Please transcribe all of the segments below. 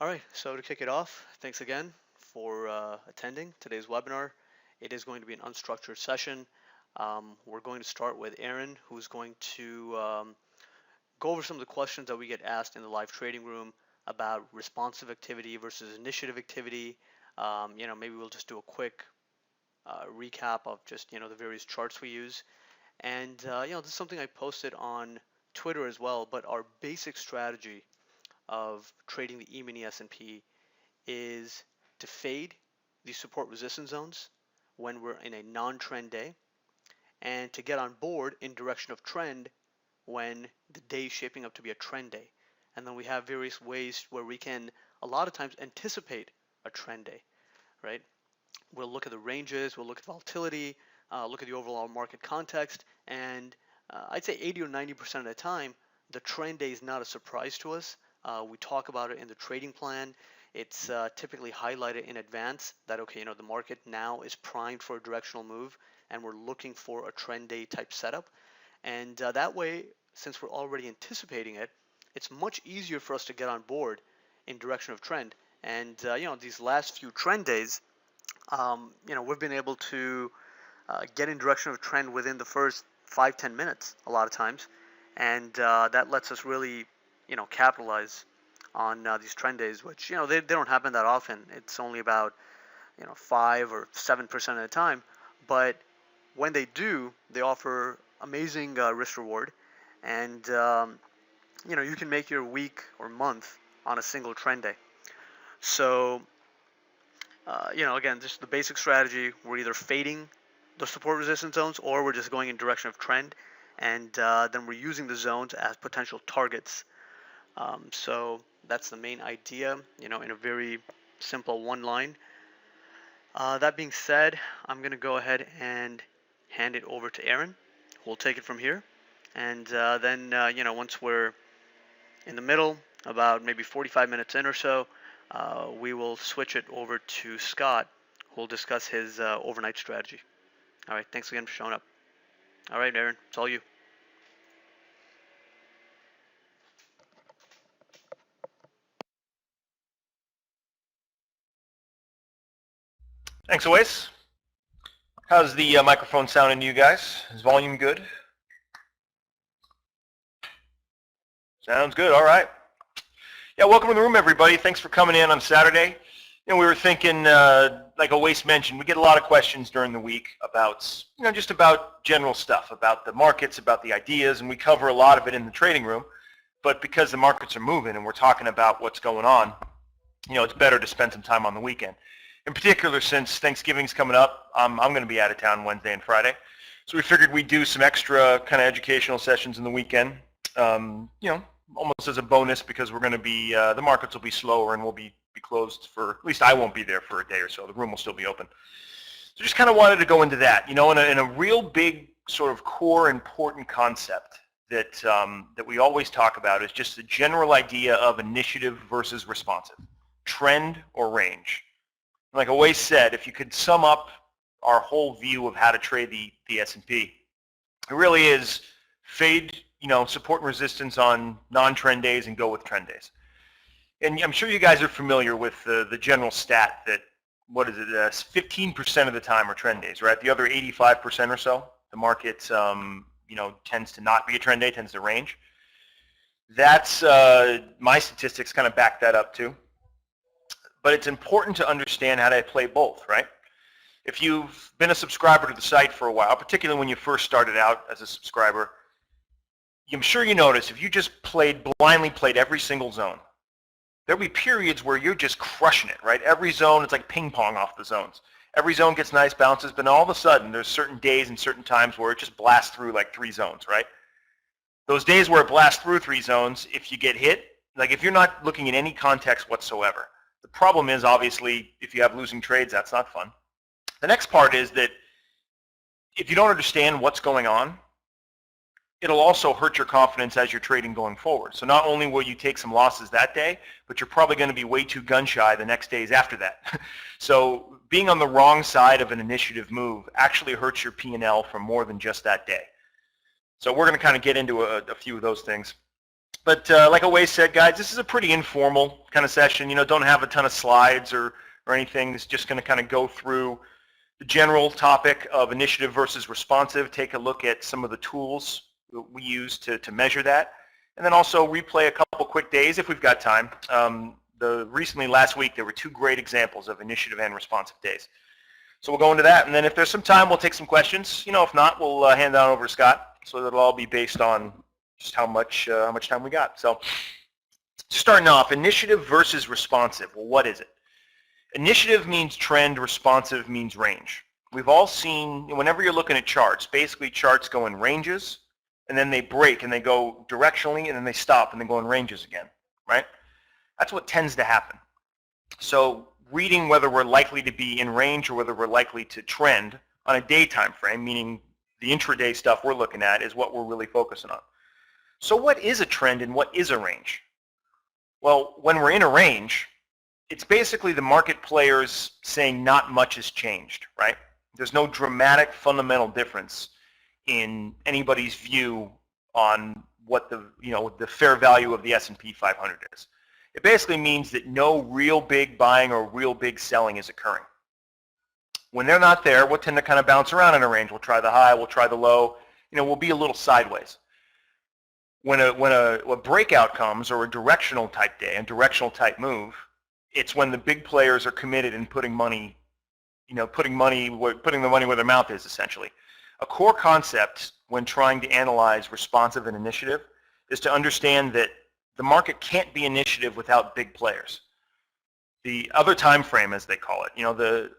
All right, so to kick it off, thanks again for attending today's webinar. It is going to be an unstructured session. We're going to start with Aaron, who's going to go over some of the questions that we get asked in the live trading room about responsive activity versus initiative activity. Maybe we'll just do a quick recap of just, the various charts we use. And, this is something I posted on Twitter as well, but our basic strategy of trading the E-mini S&P is to fade these support resistance zones when we're in a non-trend day, and to get on board in direction of trend when the day is shaping up to be a trend day. And then we have various ways where we can a lot of times anticipate a trend day, right? We'll look at the ranges, we'll look at volatility, look at the overall market context, and I'd say 80 or 90% of the time, the trend day is not a surprise to us. We talk about it in the trading plan. It's typically highlighted in advance that, okay, the market now is primed for a directional move and we're looking for a trend day type setup. And that way, since we're already anticipating it, it's much easier for us to get on board in direction of trend. And, these last few trend days, we've been able to get in direction of trend within the first 5-10 minutes a lot of times. And that lets us really capitalize on these trend days, which they don't happen that often. It's only about 5 or 7% of the time, but when they do, they offer amazing risk reward, and you can make your week or month on a single trend day. So again, just the basic strategy: we're either fading the support resistance zones or we're just going in direction of trend, and then we're using the zones as potential targets. So that's the main idea, in a very simple one line. That being said, I'm going to go ahead and hand it over to Aaron. We'll take it from here. And then, once we're in the middle, about maybe 45 minutes in or so, we will switch it over to Scott, who will discuss his overnight strategy. All right, thanks again for showing up. All right, Aaron, it's all you. Thanks, Oasis. How's the microphone sounding to you guys? Is volume good? Sounds good, all right. Yeah, welcome to the room, everybody. Thanks for coming in on Saturday. We were thinking, like Oasis mentioned, we get a lot of questions during the week about, just about general stuff, about the markets, about the ideas, and we cover a lot of it in the trading room. But because the markets are moving and we're talking about what's going on, it's better to spend some time on the weekend. In particular, since Thanksgiving's coming up, I'm going to be out of town Wednesday and Friday. So we figured we'd do some extra kind of educational sessions in the weekend, almost as a bonus, because we're going to be, the markets will be slower and we'll be closed for, at least I won't be there for a day or so. The room will still be open. So just kind of wanted to go into that, in a real big sort of core important concept that, that we always talk about is just the general idea of initiative versus responsive, trend or range. Like I always said, if you could sum up our whole view of how to trade the S&P, it really is fade, support and resistance on non-trend days and go with trend days. And I'm sure you guys are familiar with the general stat that, 15% of the time are trend days, right? The other 85% or so, the market, tends to not be a trend day, tends to range. That's, my statistics kind of back that up too. But it's important to understand how to play both, right? If you've been a subscriber to the site for a while, particularly when you first started out as a subscriber, I'm sure you noticed if you just blindly played every single zone, there'll be periods where you're just crushing it, right? Every zone, it's like ping pong off the zones. Every zone gets nice bounces, but all of a sudden there's certain days and certain times where it just blasts through like 3 zones, right? Those days where it blasts through 3 zones, if you get hit, like if you're not looking at any context whatsoever, the problem is, obviously, if you have losing trades, that's not fun. The next part is that if you don't understand what's going on, it'll also hurt your confidence as you're trading going forward. So not only will you take some losses that day, but you're probably going to be way too gun shy the next days after that. So being on the wrong side of an initiative move actually hurts your P&L for more than just that day. So we're going to kind of get into a few of those things. But like I always said, guys, this is a pretty informal kind of session. Don't have a ton of slides or anything. It's just going to kind of go through the general topic of initiative versus responsive, take a look at some of the tools that we use to measure that, and then also replay a couple quick days if we've got time. Recently last week, there were 2 great examples of initiative and responsive days. So we'll go into that, and then if there's some time, we'll take some questions. If not, we'll hand that over to Scott. So that'll all be based on just how much time we got. So starting off, initiative versus responsive. Well, what is it? Initiative means trend, responsive means range. We've all seen, whenever you're looking at charts, basically charts go in ranges, and then they break, and they go directionally, and then they stop, and they go in ranges again, right? That's what tends to happen. So reading whether we're likely to be in range or whether we're likely to trend on a day time frame, meaning the intraday stuff we're looking at, is what we're really focusing on. So what is a trend and what is a range? Well, when we're in a range, it's basically the market players saying not much has changed, right? There's no dramatic fundamental difference in anybody's view on what the fair value of the S&P 500 is. It basically means that no real big buying or real big selling is occurring. When they're not there, we'll tend to kind of bounce around in a range. We'll try the high, we'll try the low, we'll be a little sideways. When a breakout comes, or a directional type day, a directional type move, it's when the big players are committed and putting the money where their mouth is, essentially. A core concept when trying to analyze responsive and initiative is to understand that the market can't be initiative without big players. The other time frame, as they call it,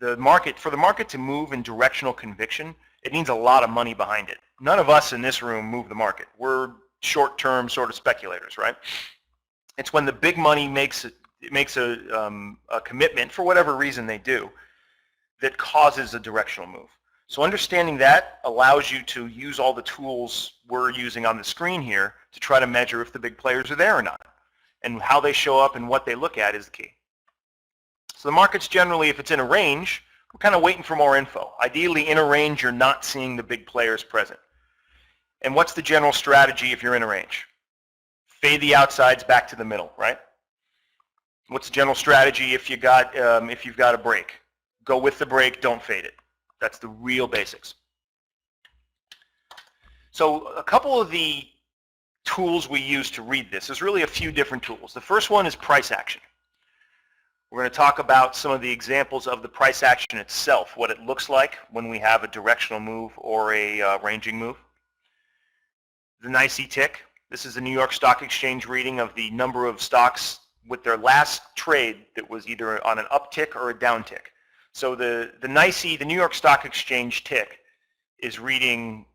the market, for the market to move in directional conviction, it needs a lot of money behind it. None of us in this room move the market. We're short-term sort of speculators, right? It's when the big money makes a commitment, for whatever reason they do, that causes a directional move. So understanding that allows you to use all the tools we're using on the screen here to try to measure if the big players are there or not. And how they show up and what they look at is the key. So the market's generally, if it's in a range, we're kind of waiting for more info. Ideally, in a range, you're not seeing the big players present. And what's the general strategy if you're in a range? Fade the outsides back to the middle, right? What's the general strategy if you've got a break? Go with the break, don't fade it. That's the real basics. So a couple of the tools we use to read this, there's really a few different tools. The first one is price action. We're going to talk about some of the examples of the price action itself, what it looks like when we have a directional move or a ranging move. The NYSE tick. This is the New York Stock Exchange reading of the number of stocks with their last trade that was either on an uptick or a downtick. So the NYSE, the New York Stock Exchange tick, is reading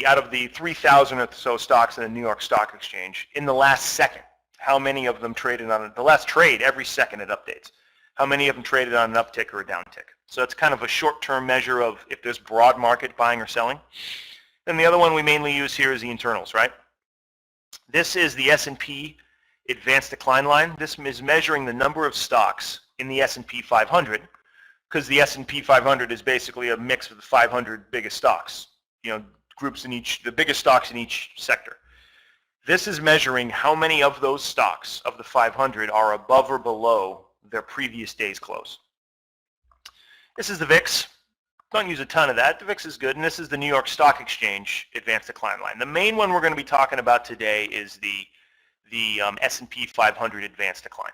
out of the 3,000 or so stocks in the New York Stock Exchange in the last second. How many of them traded on the last trade? Every second it updates. How many of them traded on an uptick or a downtick? So it's kind of a short-term measure of if there's broad market buying or selling. And the other one we mainly use here is the internals, right? This is the S&P advanced decline line. This is measuring the number of stocks in the S&P 500, because the S&P 500 is basically a mix of the 500 biggest stocks, groups in the biggest stocks in each sector. This is measuring how many of those stocks of the 500 are above or below their previous day's close. This is the VIX. Don't use a ton of that. The VIX is good, and this is the New York Stock Exchange advanced decline line. The main one we're going to be talking about today is the S&P 500 advanced decline.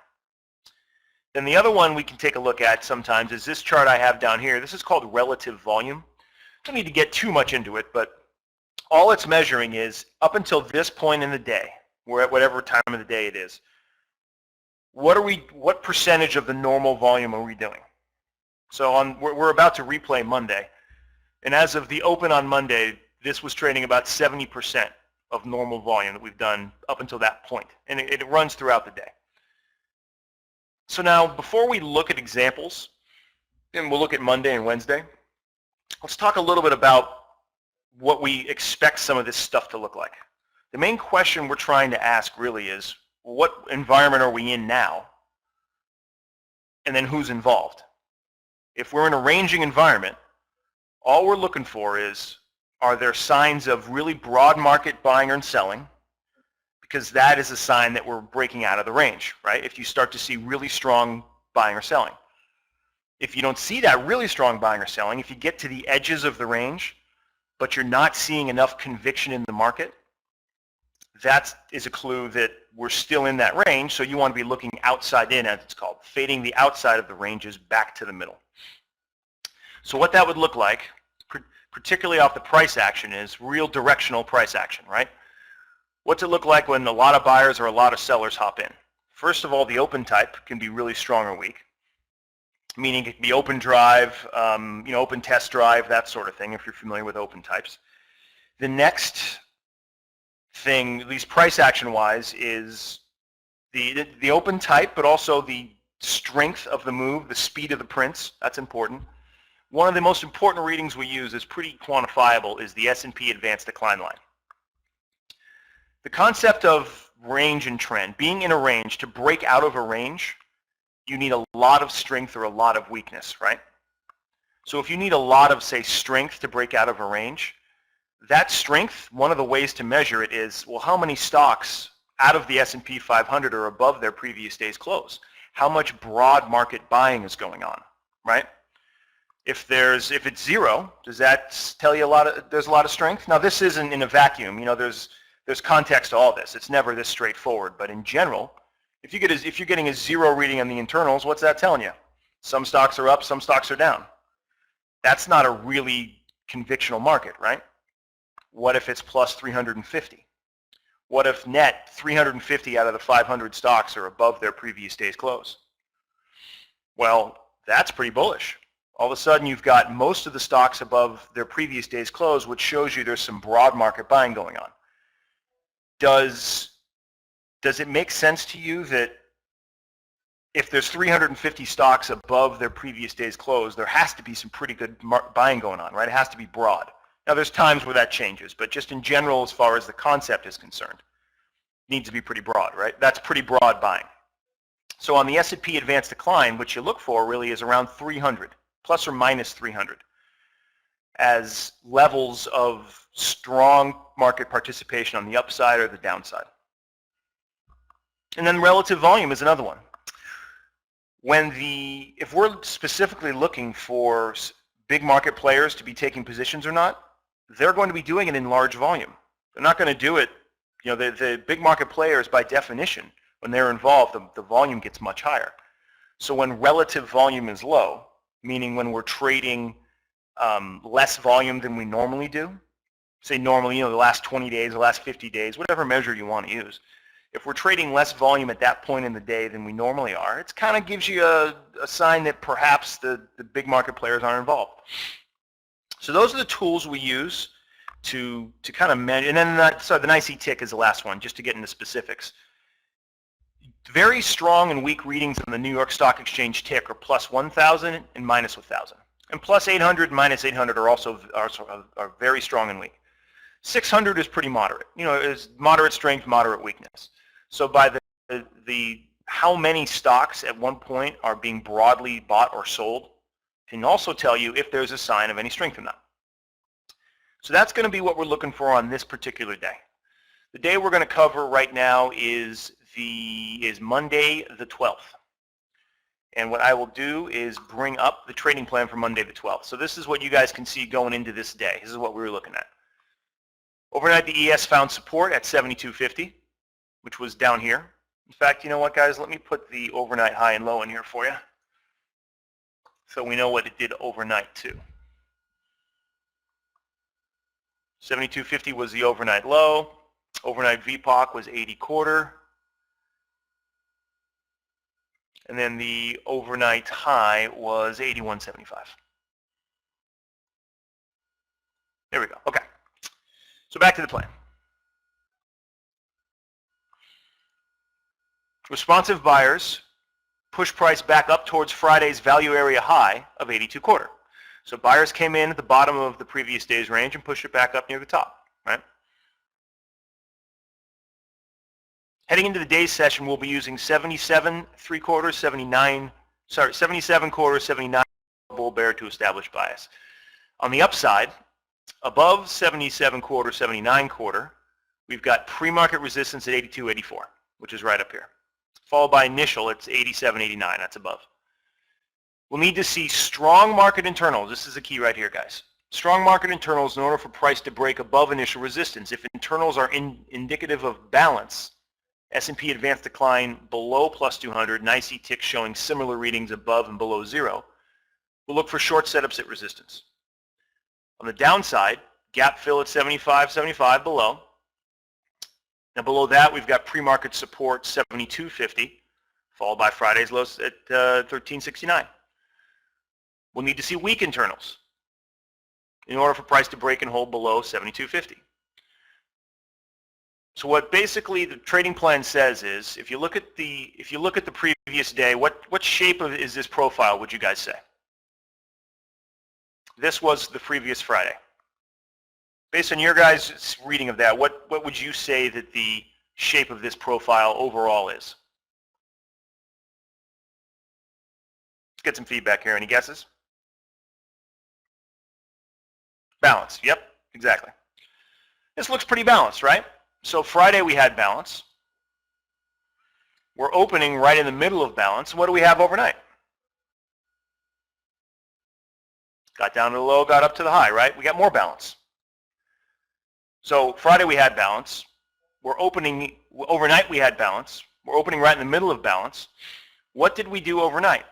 Then the other one we can take a look at sometimes is this chart I have down here. This is called relative volume. Don't need to get too much into it, but all it's measuring is up until this point in the day, whatever time of the day it is, what percentage of the normal volume are we doing? So we're about to replay Monday, and as of the open on Monday, this was trading about 70% of normal volume that we've done up until that point, and it runs throughout the day. So now, before we look at examples, and we'll look at Monday and Wednesday, let's talk a little bit about what we expect some of this stuff to look like. The main question we're trying to ask really is, what environment are we in now? And then who's involved? If we're in a ranging environment, all we're looking for is, are there signs of really broad market buying and selling? because that is a sign that we're breaking out of the range, right? If you start to see really strong buying or selling. If you don't see that really strong buying or selling, if you get to the edges of the range, but you're not seeing enough conviction in the market, that is a clue that we're still in that range, so you want to be looking outside in, as it's called, fading the outside of the ranges back to the middle. So what that would look like, particularly off the price action, is real directional price action, right? What's it look like when a lot of buyers or a lot of sellers hop in? First of all, the open type can be really strong or weak, meaning it can be open drive, open test drive, that sort of thing, if you're familiar with open types. The next thing, at least price action-wise, is the open type, but also the strength of the move, the speed of the prints. That's important. One of the most important readings we use is pretty quantifiable, is the S&P advanced decline line. The concept of range and trend, being in a range, to break out of a range, you need a lot of strength or a lot of weakness, right? So if you need a lot of, say, strength to break out of a range, that strength, one of the ways to measure it is, well, how many stocks out of the S&P 500 are above their previous day's close? How much broad market buying is going on, right? If it's zero, does that tell you there's a lot of strength? Now, this isn't in a vacuum. There's context to all this. It's never this straightforward. But in general, if you're getting a zero reading on the internals, what's that telling you? Some stocks are up, some stocks are down. That's not a really convictional market, right? What if it's plus 350? What if net 350 out of the 500 stocks are above their previous day's close? Well, that's pretty bullish. All of a sudden, you've got most of the stocks above their previous day's close, which shows you there's some broad market buying going on. Does it make sense to you that if there's 350 stocks above their previous day's close, there has to be some pretty good buying going on, right? It has to be broad. Now, there's times where that changes, but just in general, as far as the concept is concerned, it needs to be pretty broad, right? That's pretty broad buying. So on the S&P advanced decline, what you look for really is around 300, plus or minus 300, as levels of strong market participation on the upside or the downside. And then relative volume is another one. If we're specifically looking for big market players to be taking positions or not, they're going to be doing it in large volume. They're not going to do it, the big market players, by definition, when they're involved, the volume gets much higher. So when relative volume is low, meaning when we're trading less volume than we normally do, say normally, the last 20 days, the last 50 days, whatever measure you want to use, if we're trading less volume at that point in the day than we normally are, it kind of gives you a sign that perhaps the big market players aren't involved. So those are the tools we use to kind of manage. And then the NYSE tick is the last one, just to get into specifics. Very strong and weak readings on the New York Stock Exchange tick are plus 1,000 and minus 1,000. And plus 800 and minus 800 are also very strong and weak. 600 is pretty moderate. Is moderate strength, moderate weakness. So by the how many stocks at one point are being broadly bought or sold can also tell you if there's a sign of any strength or not. So that's going to be what we're looking for on this particular day. The day we're going to cover right now is Monday the 12th. And what I will do is bring up the trading plan for Monday the 12th. So this is what you guys can see going into this day. This is what we were looking at. Overnight, the ES found support at 72.50, which was down here. In fact, you know what, guys? Let me put the overnight high and low in here for you, so we know what it did overnight too. 72.50 was the overnight low. Overnight VPOC was 80.25. And then the overnight high was 81.75. There we go. Okay. So back to the plan. Responsive buyers push price back up towards Friday's value area high of 82.25. So buyers came in at the bottom of the previous day's range and pushed it back up near the top, right? Heading into the day's session, we'll be using 77.75, 79, 77.25, 79 bull bear to establish bias. On the upside, above 77.25, 79.25, we've got pre-market resistance at 82.84, which is right up here, followed by initial, it's 87.89, that's above. We'll need to see strong market internals. This is the key right here, guys. Strong market internals in order for price to break above initial resistance. If internals are indicative of balance, S&P advanced decline below plus 200, and IC tick showing similar readings above and below zero, we'll look for short setups at resistance. On the downside, gap fill at 75.75 below. Now below that, we've got pre-market support 72.50, followed by Friday's lows at 13.69. We'll need to see weak internals in order for price to break and hold below 72.50. So what basically the trading plan says is, if you look at the previous day, what shape is this profile, would you guys say? This was the previous Friday. Based on your guys' reading of that, what would you say that the shape of this profile overall is? Let's get some feedback here. Any guesses? Balanced. Yep, exactly. This looks pretty balanced, right? So Friday we had balance. We're opening right in the middle of balance. What do we have overnight? Got down to the low, got up to the high, right? We got more balance. So Friday we had balance. We're opening, overnight we had balance. We're opening right in the middle of balance. What did we do overnight?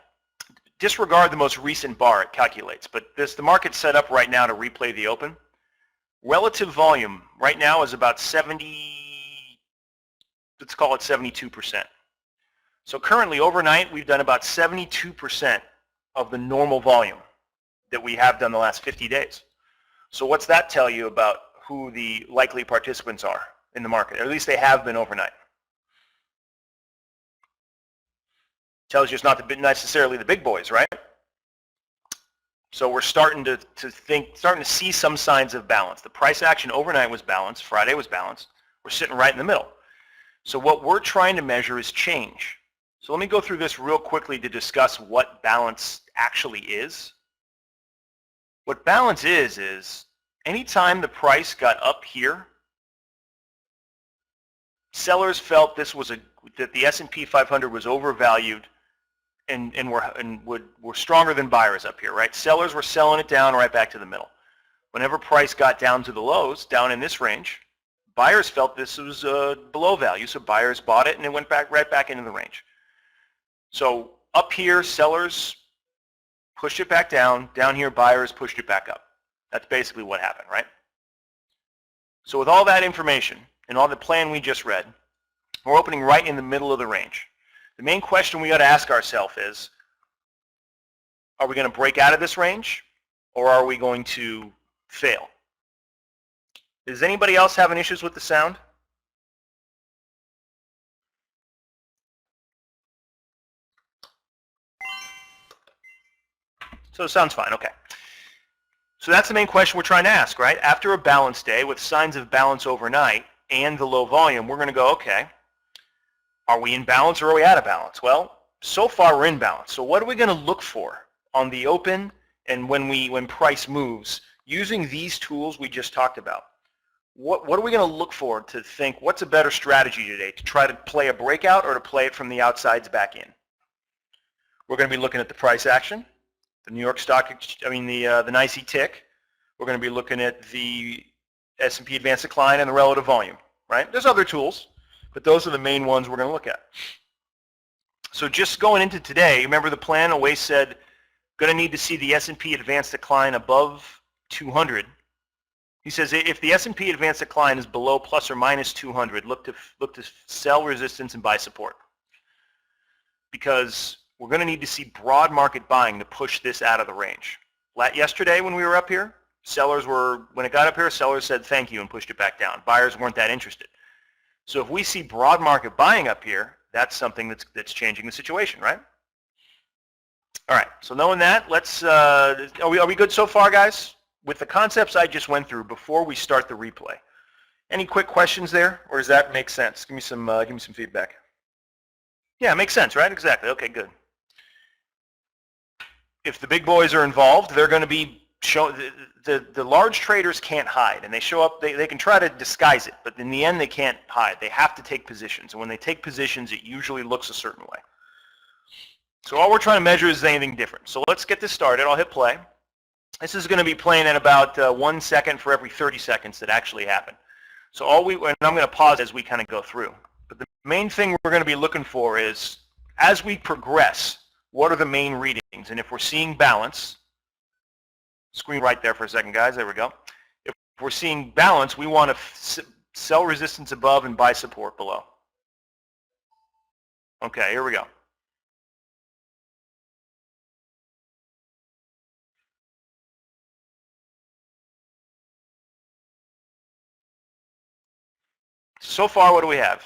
Disregard the most recent bar, it calculates, but the market's set up right now to replay the open. Relative volume right now is about 70, let's call it 72%. So currently overnight we've done about 72% of the normal volume that we have done the last 50 days. So what's that tell you about who the likely participants are in the market? Or at least they have been overnight. Tells you it's not necessarily the big boys, right? So we're starting to see some signs of balance. The price action overnight was balanced. Friday was balanced. We're sitting right in the middle. So what we're trying to measure is change. So let me go through this real quickly to discuss what balance actually is. What balance is anytime the price got up here, sellers felt this was that the S&P 500 was overvalued and were stronger than buyers up here, right? Sellers were selling it down right back to the middle. Whenever price got down to the lows, down in this range, buyers felt this was below value, so buyers bought it and it went right back into the range. So up here, sellers pushed it back down. Down here, buyers pushed it back up. That's basically what happened, right? So with all that information and all the plan we just read, we're opening right in the middle of the range. The main question we got to ask ourselves is, are we going to break out of this range or are we going to fail? Is anybody else having issues with the sound? So it sounds fine, okay. So that's the main question we're trying to ask, right? After a balance day with signs of balance overnight and the low volume, we're going to go, okay, are we in balance or are we out of balance? Well, so far we're in balance. So what are we going to look for on the open and when price moves using these tools we just talked about? What are we going to look for to think what's a better strategy today, to try to play a breakout or to play it from the outsides back in? We're going to be looking at the price action, the New York Stock, the NYSE tick. We're going to be looking at the S&P advanced decline and the relative volume, right? There's other tools, but those are the main ones we're going to look at. So just going into today, remember the plan always said, going to need to see the S&P advanced decline above 200. He says if the S&P advanced decline is below plus or minus 200, look to sell resistance and buy support. Because we're going to need to see broad market buying to push this out of the range. Yesterday when we were up here, when it got up here, sellers said thank you and pushed it back down. Buyers weren't that interested. So if we see broad market buying up here, that's something that's changing the situation, right? All right, so knowing that, let's, are we good so far, guys? With the concepts I just went through before we start the replay. Any quick questions there, or does that make sense? Give me some feedback. Yeah, it makes sense, right? Exactly, okay, good. If the big boys are involved, they're going to be show the large traders can't hide, and they show up. They can try to disguise it, but in the end, they can't hide. They have to take positions, and when they take positions, it usually looks a certain way. So all we're trying to measure is anything different. So let's get this started. I'll hit play. This is going to be playing at about 1 second for every 30 seconds that actually happen. So and I'm going to pause as we kind of go through. But the main thing we're going to be looking for is, as we progress, what are the main readings? And if we're seeing balance, screen right there for a second, guys. There we go. If we're seeing balance, we want to sell resistance above and buy support below. Okay, here we go. So far, what do we have?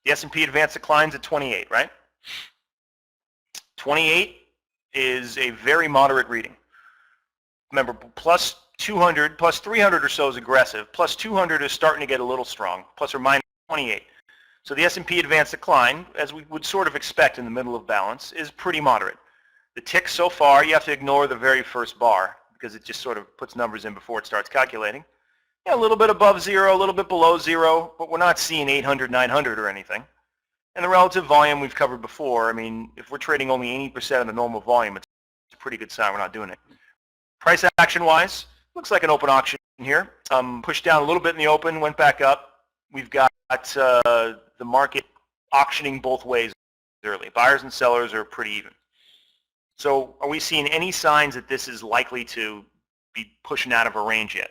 The S&P advanced declines at 28, right? 28 is a very moderate reading. Remember, plus 200, plus 300 or so is aggressive. Plus 200 is starting to get a little strong, plus or minus 28. So the S&P advanced decline, as we would sort of expect in the middle of balance, is pretty moderate. The tick so far, you have to ignore the very first bar because it just sort of puts numbers in before it starts calculating. Yeah, a little bit above zero, a little bit below zero, but we're not seeing 800, 900 or anything. And the relative volume we've covered before. I mean, if we're trading only 80% of the normal volume, it's a pretty good sign we're not doing it. Price action-wise, looks like an open auction here. Pushed down a little bit in the open, went back up. We've got the market auctioning both ways early. Buyers and sellers are pretty even. So are we seeing any signs that this is likely to be pushing out of a range yet?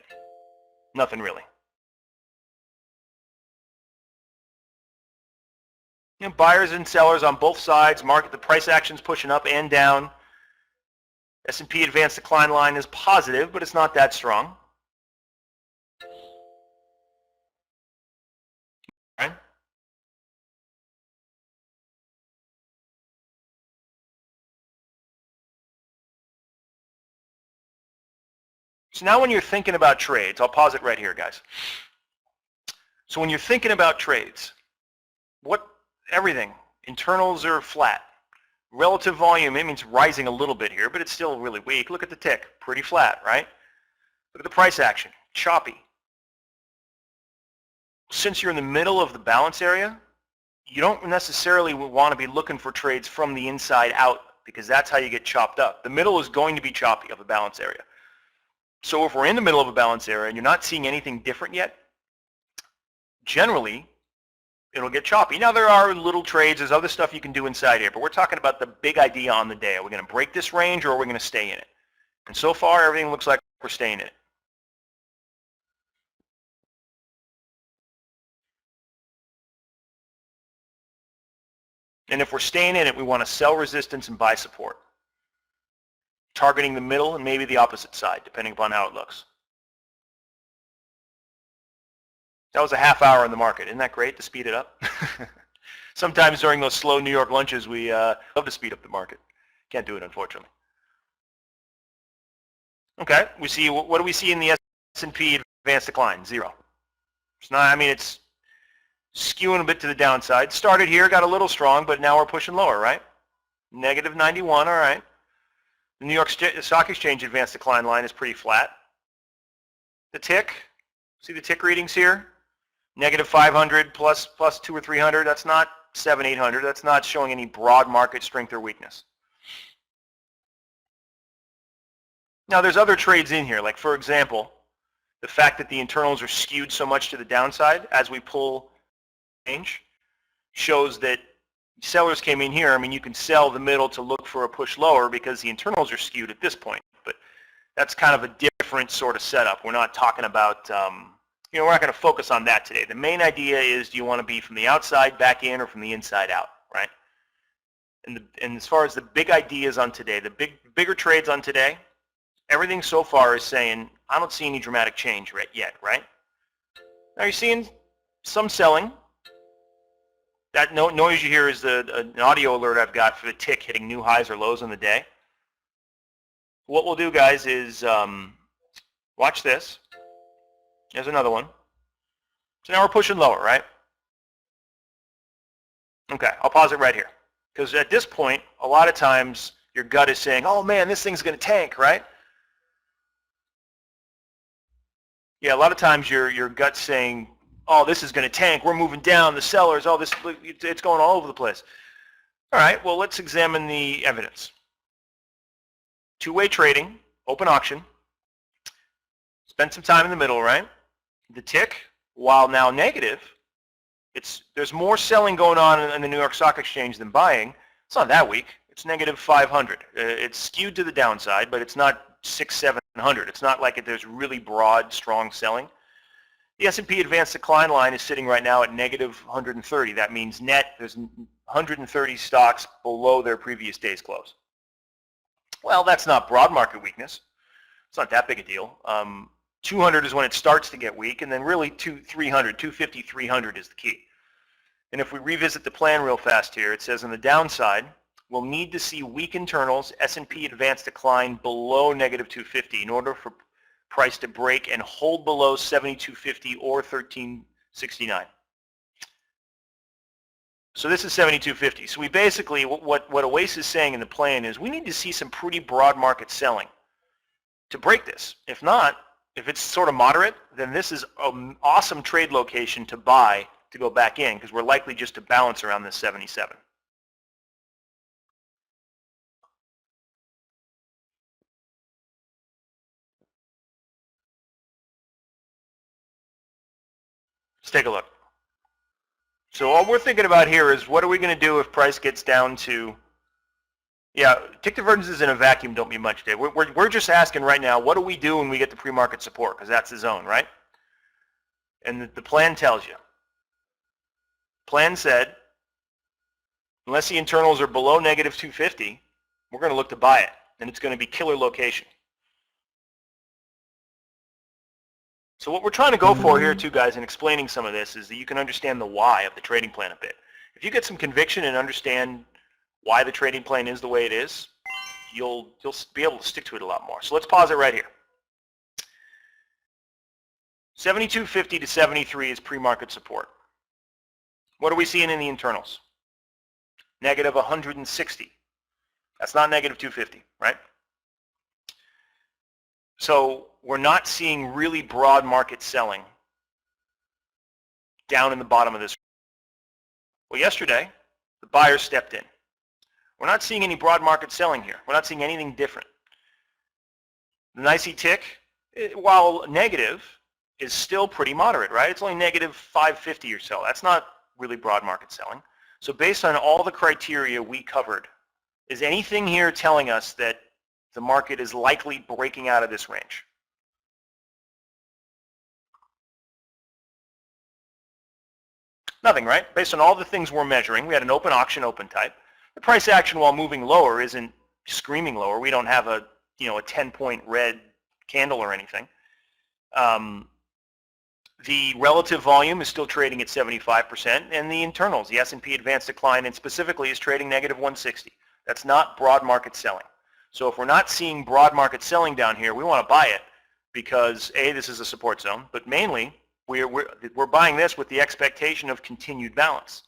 Nothing really. You know, buyers and sellers on both sides. Market, the price action's pushing up and down. S&P advanced decline line is positive, but it's not that strong. Right? So now when you're thinking about trades, I'll pause it right here, guys. So when you're thinking about trades, everything, internals are flat. Relative volume, it means rising a little bit here, but it's still really weak. Look at the tick, pretty flat, right? Look at the price action, choppy. Since you're in the middle of the balance area, you don't necessarily want to be looking for trades from the inside out because that's how you get chopped up. The middle is going to be choppy of a balance area. So if we're in the middle of a balance area and you're not seeing anything different yet, generally, it'll get choppy. Now there are little trades, there's other stuff you can do inside here, but we're talking about the big idea on the day. Are we going to break this range or are we going to stay in it? And so far, everything looks like we're staying in it. And if we're staying in it, we want to sell resistance and buy support, targeting the middle and maybe the opposite side, depending upon how it looks. That was a half hour in the market. Isn't that great to speed it up? Sometimes during those slow New York lunches, we love to speed up the market. Can't do it, unfortunately. Okay, we see, what do we see in the S&P advanced decline? Zero. It's not, I mean, it's skewing a bit to the downside. Started here, got a little strong, but now we're pushing lower, right? Negative 91, all right. The New York Stock Exchange advanced decline line is pretty flat. The tick, see the tick readings here? Negative 500 plus 2 or 300, that's not 7, 800. That's not showing any broad market strength or weakness. Now there's other trades in here, like for example, the fact that the internals are skewed so much to the downside as we pull range shows that sellers came in here. I mean, you can sell the middle to look for a push lower because the internals are skewed at this point, but that's kind of a different sort of setup. We're not talking about, we're not going to focus on that today. The main idea is, do you want to be from the outside back in or from the inside out, right? And as far as the big ideas on today, the bigger trades on today, everything so far is saying, I don't see any dramatic change yet, right? Now you're seeing some selling. That noise you hear is an audio alert I've got for the tick hitting new highs or lows on the day. What we'll do, guys, is watch this. There's another one. So now we're pushing lower, right? Okay, I'll pause it right here. Because at this point, a lot of times your gut is saying, oh man, this thing's going to tank, right? Yeah, a lot of times your gut's saying, oh, this is going to tank, we're moving down, the sellers, oh, this, it's going all over the place. All right, well, let's examine the evidence. Two-way trading, open auction, spend some time in the middle, right? The tick, while now negative, there's more selling going on in the New York Stock Exchange than buying. It's not that weak. It's negative 500. It's skewed to the downside, but it's not 600-700. It's not like there's really broad, strong selling. The S&P Advanced Decline line is sitting right now at negative 130. That means net, there's 130 stocks below their previous day's close. Well, that's not broad market weakness. It's not that big a deal. 200 is when it starts to get weak, and then really 300, 250, 300 is the key. And if we revisit the plan real fast here, it says on the downside, we'll need to see weak internals, S&P Advanced Decline below negative 250 in order for price to break and hold below 7250 or 1369. So this is 7250. So we basically, what Oasis is saying in the plan is we need to see some pretty broad market selling to break this. If not, if it's sort of moderate, then this is an awesome trade location to buy to go back in because we're likely just to balance around this 77. Let's take a look. So all we're thinking about here is what are we going to do if price gets down to, yeah, tick divergences in a vacuum don't mean much, Dave. We're just asking right now, what do we do when we get the pre-market support? Because that's the zone, right? And the plan tells you. Plan said, unless the internals are below negative 250, we're going to look to buy it, and it's going to be killer location. So what we're trying to go for here, too, guys, in explaining some of this is that you can understand the why of the trading plan a bit. If you get some conviction and understand why the trading plan is the way it is, you'll be able to stick to it a lot more. So let's pause it right here. 7250 to 73 is pre-market support. What are we seeing in the internals? Negative 160. That's not negative 250, right? So we're not seeing really broad market selling down in the bottom of this. Well, yesterday, the buyers stepped in. We're not seeing any broad market selling here. We're not seeing anything different. The NYSE tick, while negative, is still pretty moderate, right? It's only negative 550 or so. That's not really broad market selling. So based on all the criteria we covered, is anything here telling us that the market is likely breaking out of this range? Nothing, right? Based on all the things we're measuring, we had an open auction, open type. The price action while moving lower isn't screaming lower. We don't have a 10-point red candle or anything. The relative volume is still trading at 75%, and the internals, the S&P Advanced Decline, and specifically is trading negative 160. That's not broad market selling. So if we're not seeing broad market selling down here, we want to buy it because A, this is a support zone, but mainly we're buying this with the expectation of continued balance.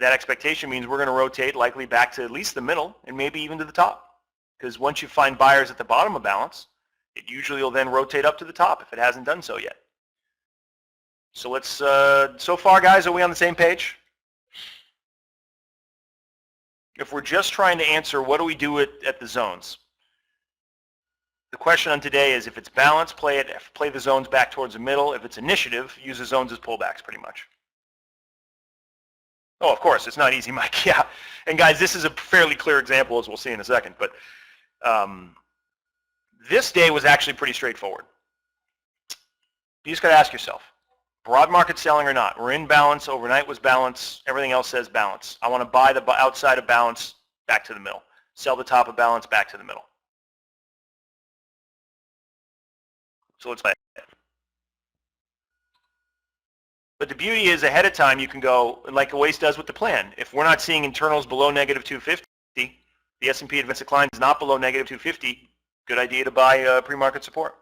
That expectation means we're going to rotate likely back to at least the middle and maybe even to the top. Because once you find buyers at the bottom of balance, it usually will then rotate up to the top if it hasn't done so yet. So let's, so far guys, are we on the same page? If we're just trying to answer what do we do at the zones, the question on today is if it's balance, play the zones back towards the middle. If it's initiative, use the zones as pullbacks pretty much. Oh, of course, it's not easy, Mike. Yeah. And guys, this is a fairly clear example, as we'll see in a second. But this day was actually pretty straightforward. You just got to ask yourself, broad market selling or not? We're in balance. Overnight was balance. Everything else says balance. I want to buy the outside of balance back to the middle. Sell the top of balance back to the middle. So let's play it. But the beauty is ahead of time you can go, like Oasis does with the plan. If we're not seeing internals below negative 250, the S&P Advanced Decline is not below negative 250, good idea to buy pre-market support.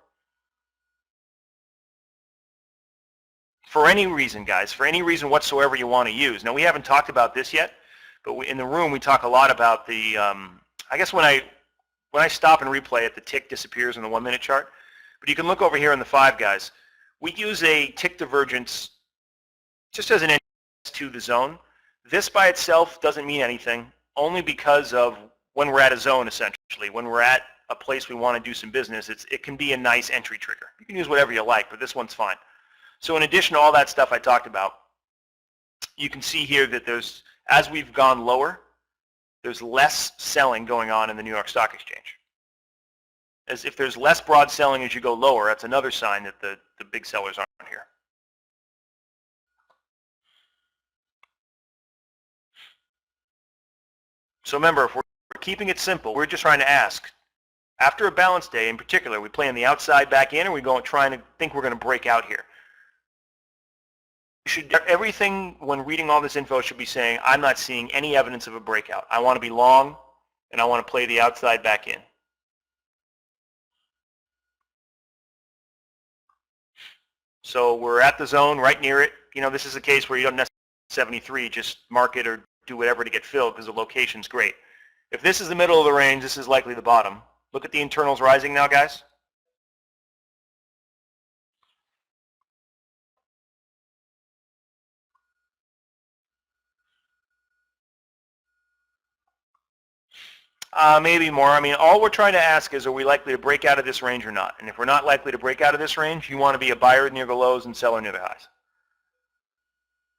For any reason, guys, for any reason whatsoever you want to use. Now, we haven't talked about this yet, but in the room we talk a lot about the, I guess when I stop and replay it, the tick disappears in the 1-minute chart. But you can look over here in the 5 guys. We use a tick divergence just as an entry to the zone. This by itself doesn't mean anything, only because of when we're at a zone, essentially. When we're at a place we want to do some business, it can be a nice entry trigger. You can use whatever you like, but this one's fine. So in addition to all that stuff I talked about, you can see here that there's, as we've gone lower, there's less selling going on in the New York Stock Exchange. As if there's less broad selling as you go lower, that's another sign that the big sellers aren't here. So remember, if we're keeping it simple, we're just trying to ask, after a balance day in particular, are we playing the outside back in, or are we trying to think we're going to break out here? Everything when reading all this info should be saying, I'm not seeing any evidence of a breakout. I want to be long, and I want to play the outside back in. So we're at the zone, right near it. You know, this is a case where you don't necessarily 73, just mark it or do whatever to get filled because the location's great. If this is the middle of the range, this is likely the bottom. Look at the internals rising now, guys. Maybe more. I mean, all we're trying to ask is, are we likely to break out of this range or not? And if we're not likely to break out of this range, you want to be a buyer near the lows and seller near the highs.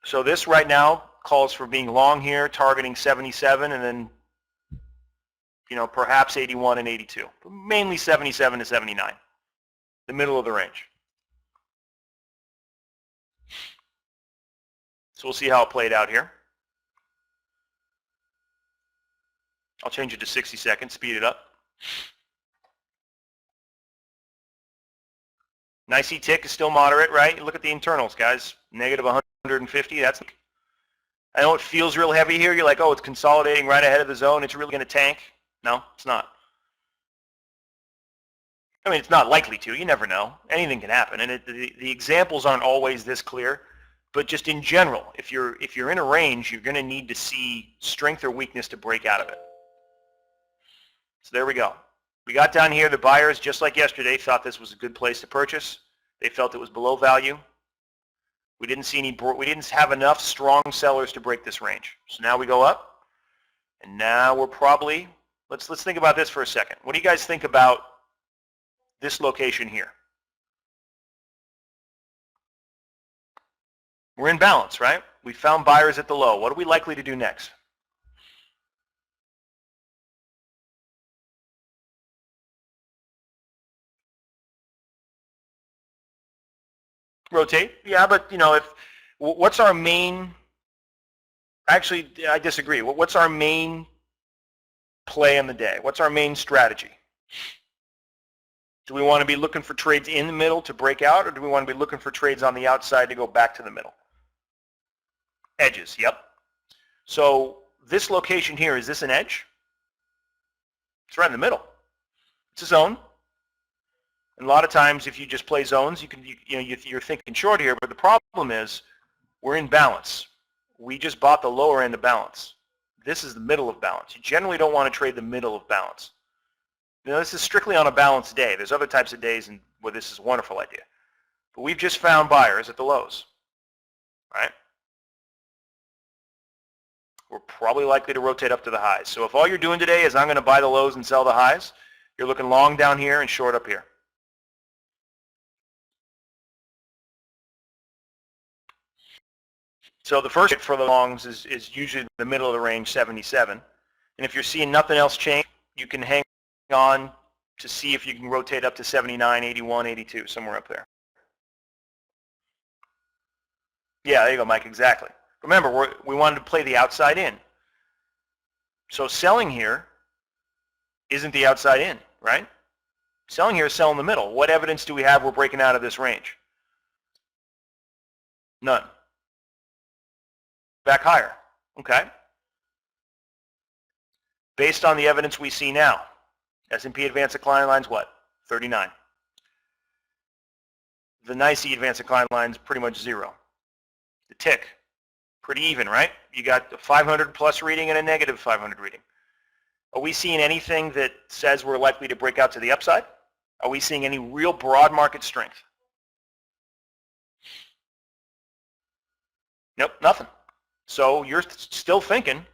So this right now calls for being long here, targeting 77, and then, you know, perhaps 81 and 82. But mainly 77 to 79, the middle of the range. So we'll see how it played out here. I'll change it to 60 seconds, speed it up. Nice E-tick is still moderate, right? Look at the internals, guys. Negative 150, that's... I know it feels real heavy here. You're like, oh, it's consolidating right ahead of the zone. It's really going to tank. No, it's not. I mean, it's not likely to. You never know. Anything can happen. And the examples aren't always this clear. But just in general, if you're in a range, you're going to need to see strength or weakness to break out of it. So there we go. We got down here. The buyers, just like yesterday, thought this was a good place to purchase. They felt it was below value. We didn't have enough strong sellers to break this range. So now we go up, and now we're probably, let's think about this for a second. What do you guys think about this location here? We're in balance, right? We found buyers at the low. What are we likely to do next? Rotate, yeah, but you know, what's our main? Actually, I disagree. What's our main play in the day? What's our main strategy? Do we want to be looking for trades in the middle to break out, or do we want to be looking for trades on the outside to go back to the middle? Edges, yep. So this location here, is this an edge? It's right in the middle. It's a zone. And a lot of times, if you just play zones, you're thinking short here. But the problem is, we're in balance. We just bought the lower end of balance. This is the middle of balance. You generally don't want to trade the middle of balance. You know, this is strictly on a balanced day. There's other types of days where this is a wonderful idea. But we've just found buyers at the lows, right? We're probably likely to rotate up to the highs. So if all you're doing today is I'm going to buy the lows and sell the highs, you're looking long down here and short up here. So the first hit for the longs is usually the middle of the range, 77. And if you're seeing nothing else change, you can hang on to see if you can rotate up to 79, 81, 82, somewhere up there. Yeah, there you go, Mike, exactly. Remember, we wanted to play the outside in. So selling here isn't the outside in, right? Selling here is selling the middle. What evidence do we have we're breaking out of this range? None. Back higher. Okay. Based on the evidence we see now, S&P advanced decline line's what? 39. The NYSE advanced decline line's pretty much 0. The tick, pretty even, right? You got a 500 plus reading and a negative 500 reading. Are we seeing anything that says we're likely to break out to the upside? Are we seeing any real broad market strength? Nope, nothing. So you're still thinking,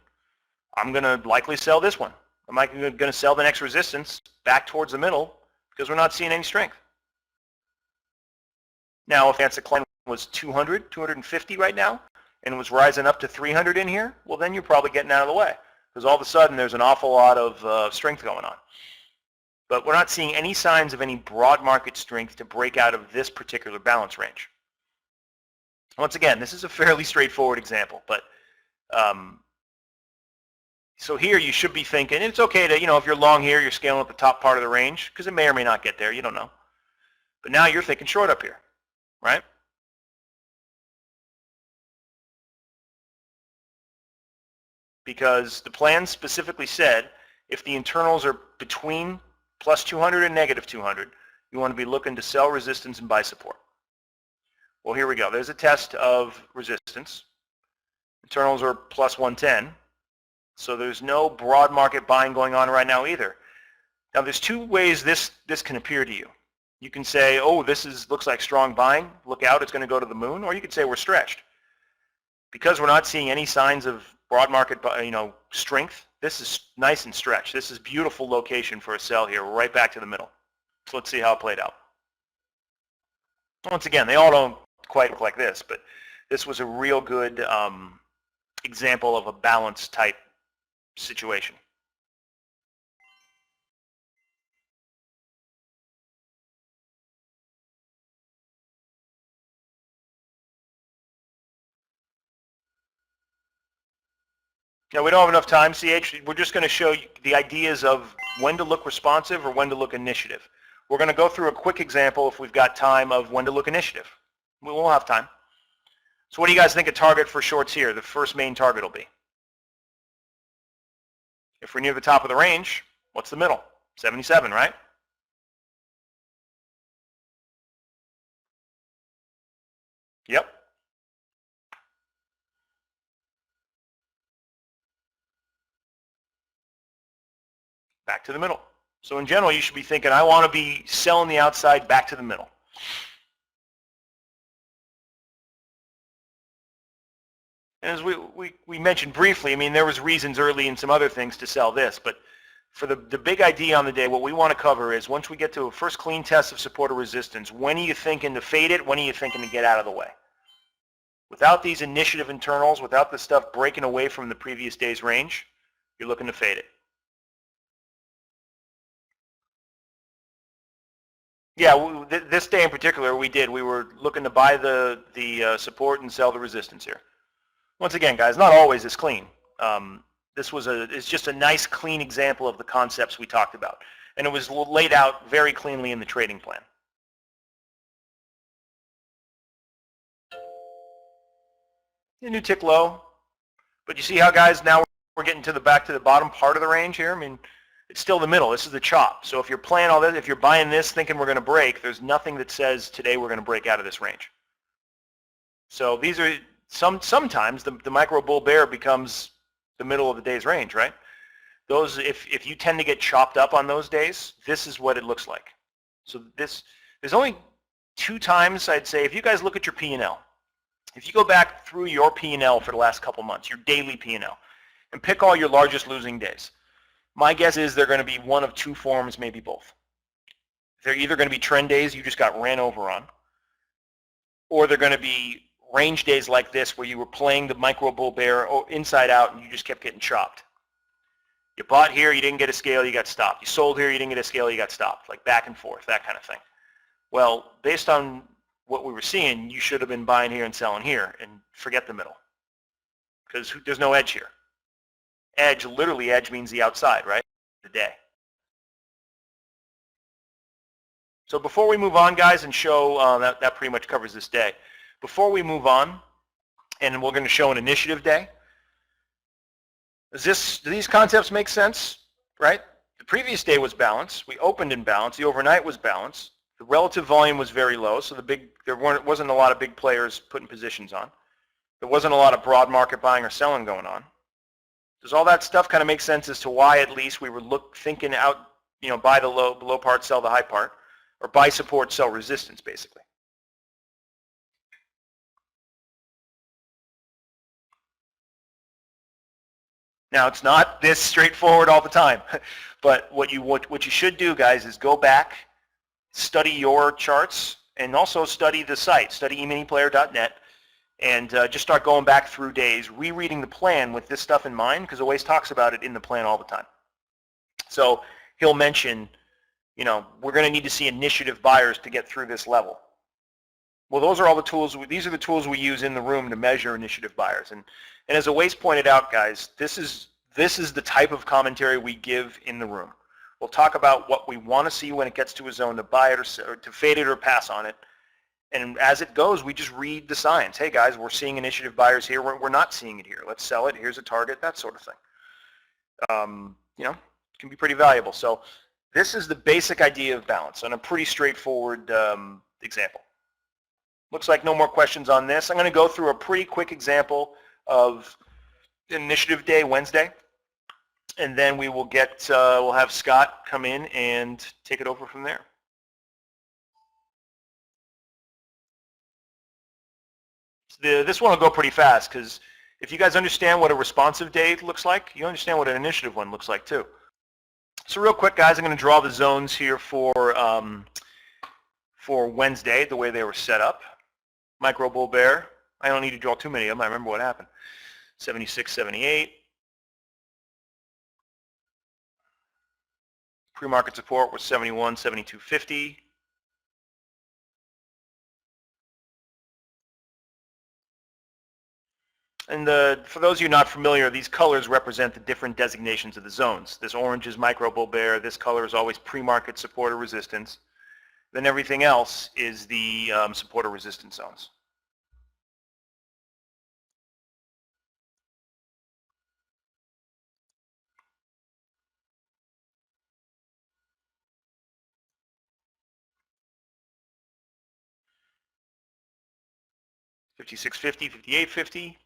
I'm going to likely sell this one. Am I going to sell the next resistance back towards the middle because we're not seeing any strength? Now, if that decline was 200, 250 right now, and was rising up to 300 in here, well, then you're probably getting out of the way because all of a sudden there's an awful lot of strength going on. But we're not seeing any signs of any broad market strength to break out of this particular balance range. Once again, this is a fairly straightforward example, but so here you should be thinking, it's okay to, if you're long here, you're scaling at the top part of the range because it may or may not get there, you don't know. But now you're thinking short up here, right? Because the plan specifically said if the internals are between plus 200 and negative 200, you want to be looking to sell resistance and buy support. Well, here we go. There's a test of resistance. Internals are plus 110. So there's no broad market buying going on right now either. Now there's two ways this can appear to you. You can say, oh, looks like strong buying. Look out, it's going to go to the moon. Or you could say we're stretched. Because we're not seeing any signs of broad market, strength, this is nice and stretched. This is beautiful location for a sell here, right back to the middle. So let's see how it played out. Once again, they all don't quite look like this, but this was a real good example of a balance type situation. Now, we don't have enough time, CH. We're just going to show you the ideas of when to look responsive or when to look initiative. We're going to go through a quick example, if we've got time, of when to look initiative. We won't have time. So what do you guys think a target for shorts here, the first main target will be? If we're near the top of the range, what's the middle? 77, right? Yep. Back to the middle. So in general, you should be thinking, I want to be selling the outside back to the middle. And as we mentioned briefly, I mean, there was reasons early and some other things to sell this, but for the big idea on the day, what we want to cover is once we get to a first clean test of support or resistance, when are you thinking to fade it? When are you thinking to get out of the way? Without these initiative internals, without the stuff breaking away from the previous day's range, you're looking to fade it. Yeah, this day in particular, we were looking to buy the support and sell the resistance here. Once again, guys, not always this clean. It's just a nice, clean example of the concepts we talked about, and it was laid out very cleanly in the trading plan. A new tick low, but you see how, guys, now we're getting to back to the bottom part of the range here. I mean, it's still the middle. This is the chop. So if you're playing all this, if you're buying this thinking we're going to break, there's nothing that says today we're going to break out of this range. So these are sometimes the micro bull bear becomes the middle of the day's range, right? Those, if you tend to get chopped up on those days, this is what it looks like. So there's only two times I'd say, if you guys look at your P&L, if you go back through your P&L for the last couple months, your daily P&L, and pick all your largest losing days, my guess is they're going to be one of two forms, maybe both. They're either going to be trend days you just got ran over on, or they're going to be range days like this where you were playing the micro bull bear inside out and you just kept getting chopped. You bought here, you didn't get a scale, you got stopped. You sold here, you didn't get a scale, you got stopped. Like back and forth, that kind of thing. Well, based on what we were seeing, you should have been buying here and selling here and forget the middle, because there's no edge here. Edge, literally edge means the outside, right? The day. So before we move on, guys, and show that pretty much covers this day. Before we move on, and we're going to show an initiative day, do these concepts make sense, right? The previous day was balanced. We opened in balance. The overnight was balanced. The relative volume was very low, so there wasn't a lot of big players putting positions on. There wasn't a lot of broad market buying or selling going on. Does all that stuff kind of make sense as to why at least we were thinking out, buy the low part, sell the high part? or buy support, sell resistance, basically. Now, it's not this straightforward all the time, but what you should do, guys, is go back, study your charts, and also study the site, study EMiniPlayer.net, and just start going back through days, rereading the plan with this stuff in mind, because Owace talks about it in the plan all the time. So he'll mention, you know, we're going to need to see initiative buyers to get through this level. Well, those are all the tools. These are the tools we use in the room to measure initiative buyers. And as Owace pointed out, guys, this is the type of commentary we give in the room. We'll talk about what we want to see when it gets to a zone to buy it or to fade it or pass on it. And as it goes, we just read the signs. Hey, guys, we're seeing initiative buyers here. We're not seeing it here. Let's sell it. Here's a target, that sort of thing. You know, it can be pretty valuable. So this is the basic idea of balance and a pretty straightforward example. Looks like no more questions on this. I'm going to go through a pretty quick example of initiative day, Wednesday, and then we will get, we'll have Scott come in and take it over from there. This one will go pretty fast because if you guys understand what a responsive day looks like, you understand what an initiative one looks like too. So real quick, guys, I'm going to draw the zones here for Wednesday, the way they were set up. Micro bull bear. I don't need to draw too many of them. I remember what happened. 76, 78. Pre-market support was 71, 72.50. And for those of you not familiar, these colors represent the different designations of the zones. This orange is micro bull bear. This color is always pre-market support or resistance. Then everything else is the support or resistance zones. $56.50, $58.50.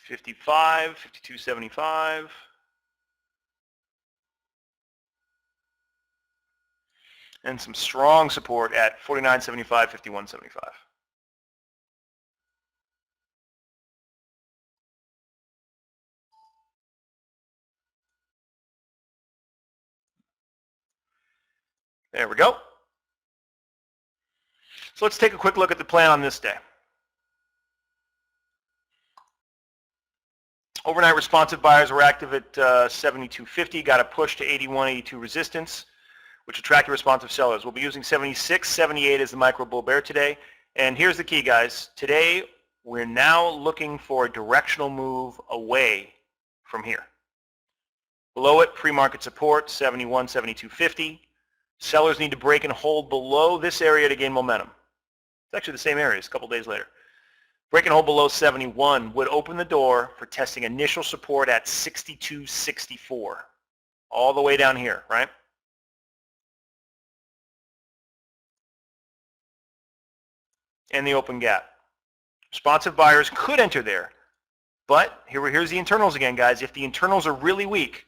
$55, $52.75. And some strong support at $49.75, $51.75. There we go. So let's take a quick look at the plan on this day. Overnight responsive buyers were active at 72.50, got a push to 81.82 resistance, which attracted responsive sellers. We'll be using 76, 78 as the micro bull bear today. And here's the key, guys. Today, we're now looking for a directional move away from here. Below it, pre-market support, 71, 72.50. Sellers need to break and hold below this area to gain momentum. It's actually the same area, it's a couple days later. Break and hold below 71 would open the door for testing initial support at 62.64, all the way down here, right? And the open gap. Responsive buyers could enter there, but here's the internals again, guys. If the internals are really weak,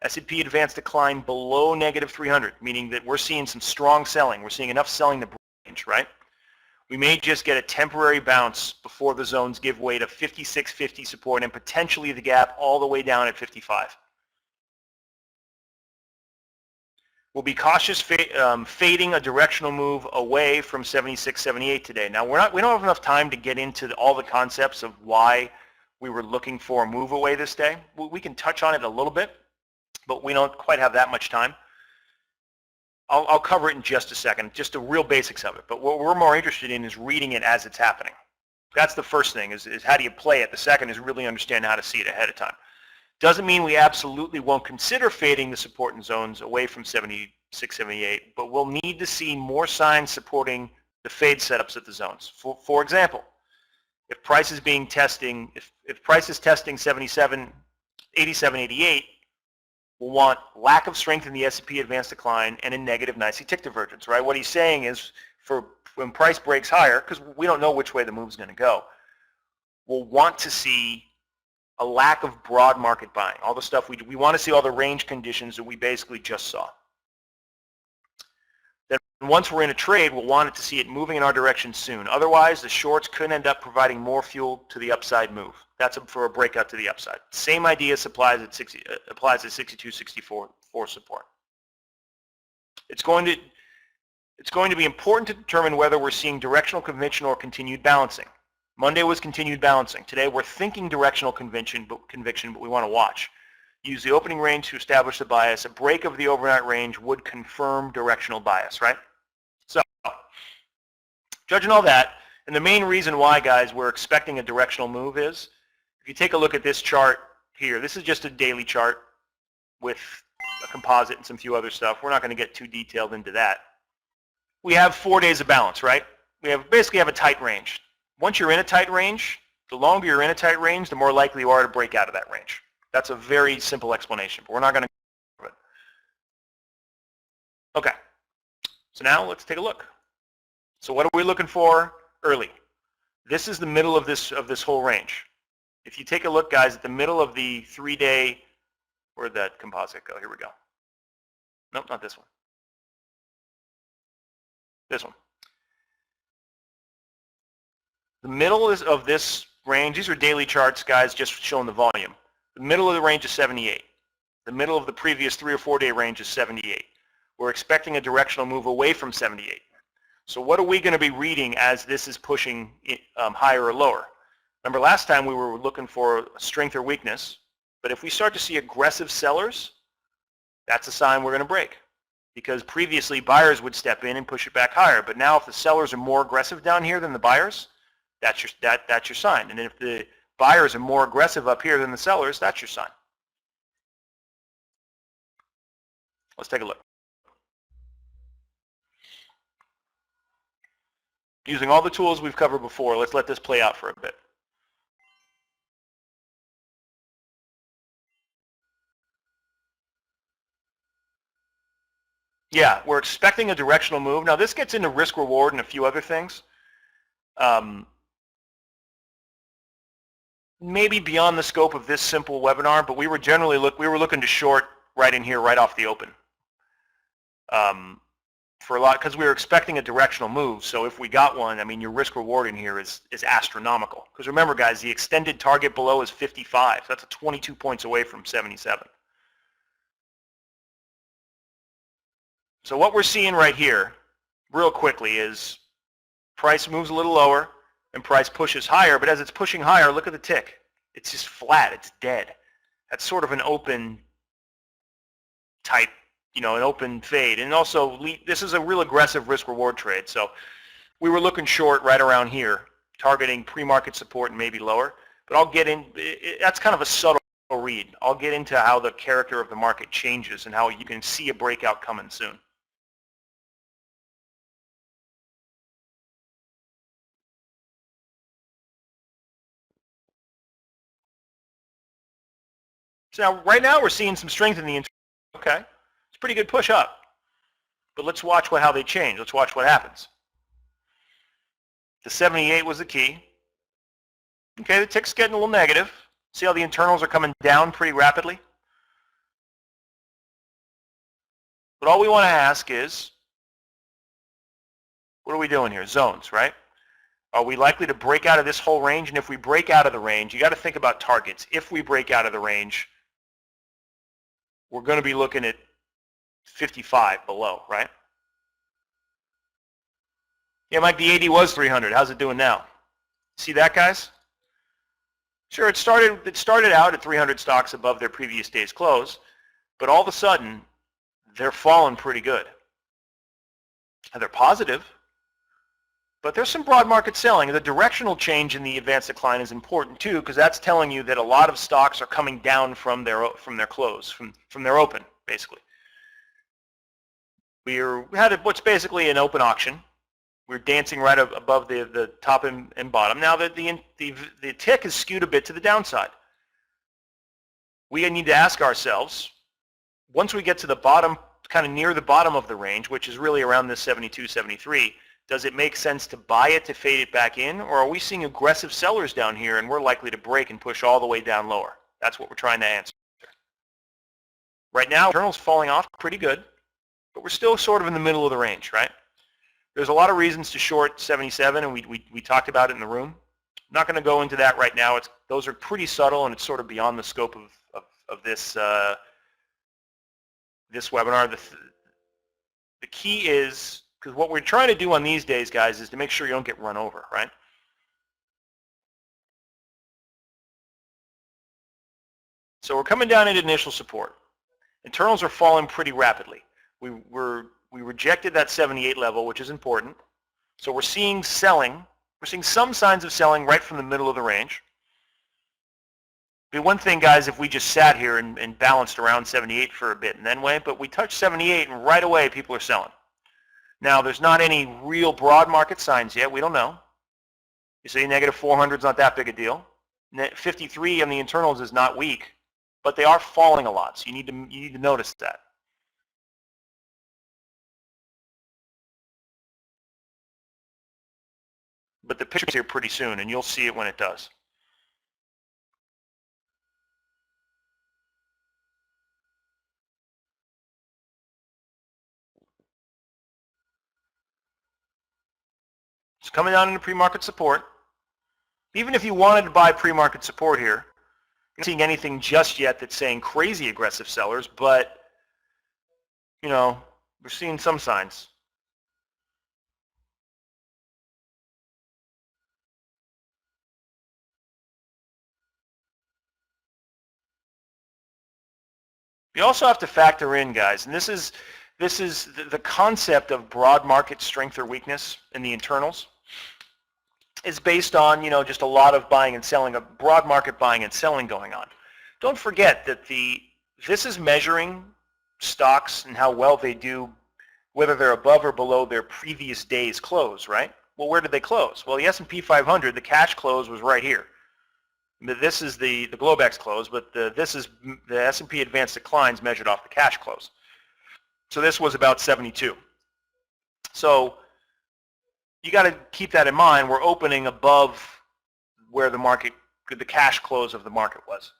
S&P advanced decline below negative 300, meaning that we're seeing some strong selling. We're seeing enough selling to range, right? We may just get a temporary bounce before the zones give way to 56.50 support and potentially the gap all the way down at 55. We'll be cautious fading a directional move away from 76, 78 today. Now we don't have enough time to get into all the concepts of why we were looking for a move away this day. We can touch on it a little bit, but we don't quite have that much time. I'll cover it in just a second, just the real basics of it. But what we're more interested in is reading it as it's happening. That's the first thing, is how do you play it? The second is really understand how to see it ahead of time. Doesn't mean we absolutely won't consider fading the support and zones away from 76, 78, but we'll need to see more signs supporting the fade setups at the zones. For example, if price is testing 77, 87, 88, we'll want lack of strength in the S&P advanced decline and a negative nicely tick divergence, right? What he's saying is for when price breaks higher, because we don't know which way the move's going to go, we'll want to see a lack of broad market buying. All the stuff we want to see all the range conditions that we basically just saw. Then once we're in a trade, we'll want it to see it moving in our direction soon. Otherwise, the shorts could end up providing more fuel to the upside move. That's for a breakout to the upside. Same idea applies at 62.64 for support. It's going to be important to determine whether we're seeing directional conviction or continued balancing. Monday was continued balancing. Today we're thinking directional conviction, but we want to watch. Use the opening range to establish the bias. A break of the overnight range would confirm directional bias, right? So, judging all that, and the main reason why, guys, we're expecting a directional move is, if you take a look at this chart here, this is just a daily chart with a composite and some few other stuff. We're not going to get too detailed into that. We have 4 days of balance, right? We basically have a tight range. Once you're in a tight range, the longer you're in a tight range, the more likely you are to break out of that range. That's a very simple explanation, but we're not going to go into it. Okay, so now let's take a look. So what are we looking for early? This is the middle of this whole range. If you take a look, guys, at the middle of the 3-day, where'd that composite go? Here we go. Nope, not this one. This one. The middle of this range, these are daily charts, guys, just showing the volume. The middle of the range is 78. The middle of the previous 3 or 4 day range is 78. We're expecting a directional move away from 78. So what are we going to be reading as this is pushing higher or lower? Remember last time we were looking for strength or weakness, but if we start to see aggressive sellers, that's a sign we're going to break. Because previously buyers would step in and push it back higher, but now if the sellers are more aggressive down here than the buyers, that's your sign. And if the buyers are more aggressive up here than the sellers, that's your sign. Let's take a look. Using all the tools we've covered before, let's let this play out for a bit. Yeah, we're expecting a directional move. Now this gets into risk reward and a few other things. Maybe beyond the scope of this simple webinar, but we were looking to short right in here, right off the open. For a lot, because we were expecting a directional move. So if we got one, I mean, your risk reward in here is astronomical. Because remember, guys, the extended target below is 55. So that's 22 points away from 77. So what we're seeing right here, real quickly, is price moves a little lower and price pushes higher. But as it's pushing higher, look at the tick. It's just flat. It's dead. That's sort of an open type, an open fade. And also, this is a real aggressive risk-reward trade. So we were looking short right around here, targeting pre-market support and maybe lower. But I'll get in. That's kind of a subtle read. I'll get into how the character of the market changes and how you can see a breakout coming soon. So now, right now, we're seeing some strength in the internal. Okay, it's a pretty good push up. But let's watch how they change. Let's watch what happens. The 78 was the key. Okay, the tick's getting a little negative. See how the internals are coming down pretty rapidly? But all we want to ask is, what are we doing here? Zones, right? Are we likely to break out of this whole range? And if we break out of the range, you got to think about targets. If we break out of the range, we're going to be looking at 55 below, right? Yeah, Mike, the 80 was 300. How's it doing now? See that, guys? Sure, it started out at 300 stocks above their previous day's close, but all of a sudden, they're falling pretty good. And they're positive, but there's some broad market selling. The directional change in the advanced decline is important too, because that's telling you that a lot of stocks are coming down from their close, from their open, basically. We had what's basically an open auction. We're dancing right above the top and bottom. Now the tick is skewed a bit to the downside. We need to ask ourselves, once we get to the bottom, kind of near the bottom of the range, which is really around this 72, 73, Does it make sense to buy it to fade it back in, or are we seeing aggressive sellers down here and we're likely to break and push all the way down lower? That's what we're trying to answer. Right now, internal's falling off pretty good, but we're still sort of in the middle of the range, right? There's a lot of reasons to short 77, and we talked about it in the room. I'm not going to go into that right now. Those are pretty subtle, and it's sort of beyond the scope of this this webinar. The key is, because what we're trying to do on these days, guys, is to make sure you don't get run over, right? So we're coming down into initial support. Internals are falling pretty rapidly. We rejected that 78 level, which is important. So we're seeing selling. We're seeing some signs of selling right from the middle of the range. It'd be one thing, guys, if we just sat here and balanced around 78 for a bit and then went, but we touched 78 and right away people are selling. Now, there's not any real broad market signs yet. We don't know. You see, negative 400 is not that big a deal. 53 on the internals is not weak, but they are falling a lot, so you need to notice that. But the picture's here pretty soon, and you'll see it when it does. It's coming down into pre-market support. Even if you wanted to buy pre-market support here, you're not seeing anything just yet that's saying crazy aggressive sellers, but, you know, we're seeing some signs. You also have to factor in, guys, and this is the concept of broad market strength or weakness in the internals is based on, you know, just a lot of buying and selling, a broad market buying and selling going on. Don't forget that this is measuring stocks and how well they do, whether they're above or below their previous day's close, right? Well, where did they close? Well, the S&P 500, the cash close was right here. This is the Globex close, but this is the S&P Advanced Declines measured off the cash close. So this was about 72. So you got to keep that in mind. We're opening above where the cash close of the market was.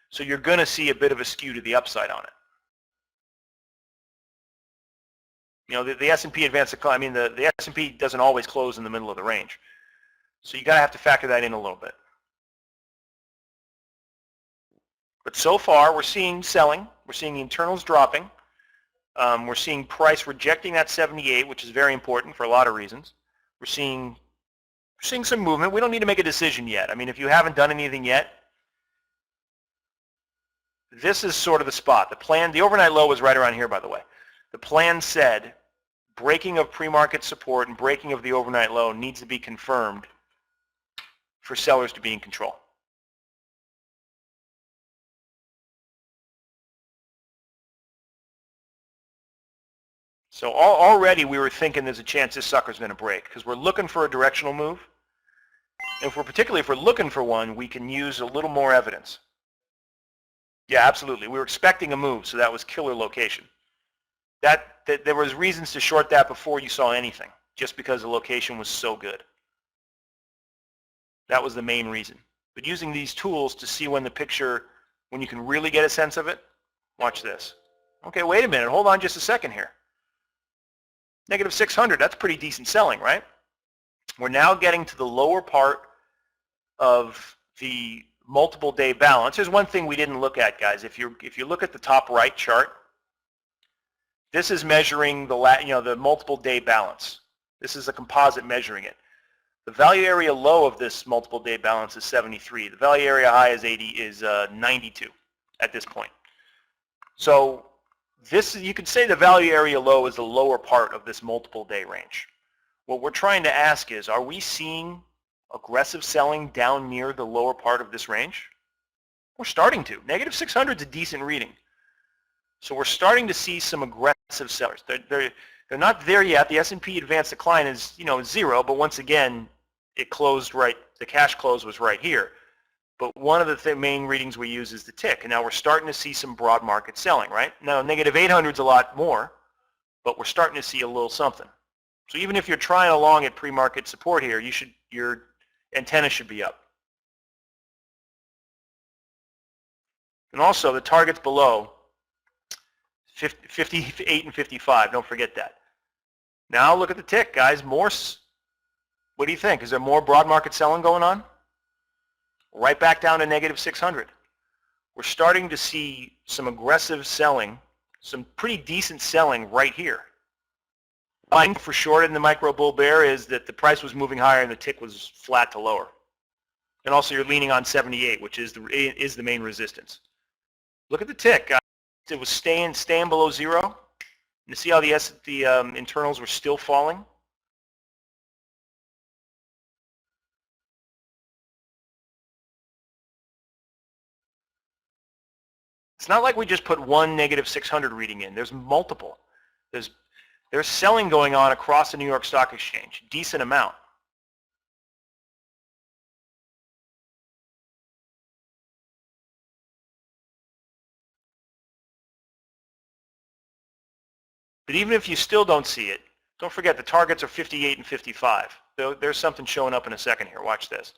So you're going to see a bit of a skew to the upside on it. You know, the S&P Advanced Decline, I mean, the S&P doesn't always close in the middle of the range. So you got to have to factor that in a little bit. But so far, we're seeing selling. We're seeing the internals dropping. We're seeing price rejecting that 78, which is very important for a lot of reasons. We're seeing some movement. We don't need to make a decision yet. I mean, if you haven't done anything yet, this is sort of the spot. The plan, the overnight low was right around here, by the way. The plan said breaking of pre-market support and breaking of the overnight low needs to be confirmed for sellers to be in control. So already we were thinking there's a chance this sucker's going to break because we're looking for a directional move. Particularly if we're looking for one, we can use a little more evidence. Yeah, absolutely. We were expecting a move, so that was killer location. There was reasons to short that before you saw anything, just because the location was so good. That was the main reason. But using these tools to see when you can really get a sense of it, watch this. Okay, wait a minute. Hold on just a second here. Negative 600, that's pretty decent selling, right? We're now getting to the lower part of the multiple day balance. There's one thing we didn't look at, guys. If you look at the top right chart, this is measuring the multiple day balance. This is a composite measuring it. The value area low of this multiple day balance is 73. The value area high is 92 at this point. So you could say the value area low is the lower part of this multiple day range. What we're trying to ask is, are we seeing aggressive selling down near the lower part of this range? We're starting to. Negative 600 is a decent reading. So we're starting to see some aggressive sellers. They're not there yet. The S&P Advanced Decline is 0, but once again, it closed right. The cash close was right here. But one of the main readings we use is the tick, and now we're starting to see some broad market selling, right? Now negative 800 is a lot more, but we're starting to see a little something. So even if you're trying along at pre-market support here, your antenna should be up. And also the targets below 58 and 55, don't forget that. Now look at the tick, guys. What do you think? Is there more broad market selling going on? Right back down to negative 600. We're starting to see some aggressive selling, some pretty decent selling right here. Line for short in the micro bull bear is that the price was moving higher and the tick was flat to lower. And also you're leaning on 78, which is the main resistance. Look at the tick, guys. It was staying below zero. You see how the internals were still falling? It's not like we just put one negative 600 reading in. There's multiple. There's selling going on across the New York Stock Exchange, decent amount. But even if you still don't see it, don't forget the targets are 58 and 55. There's something showing up in a second here. Watch this.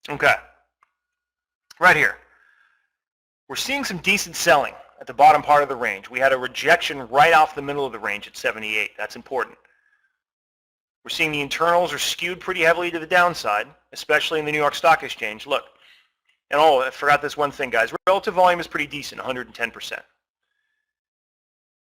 Okay. Right here. We're seeing some decent selling at the bottom part of the range. We had a rejection right off the middle of the range at 78. That's important. We're seeing the internals are skewed pretty heavily to the downside, especially in the New York Stock Exchange. Look. And oh, I forgot this one thing, guys. Relative volume is pretty decent, 110%.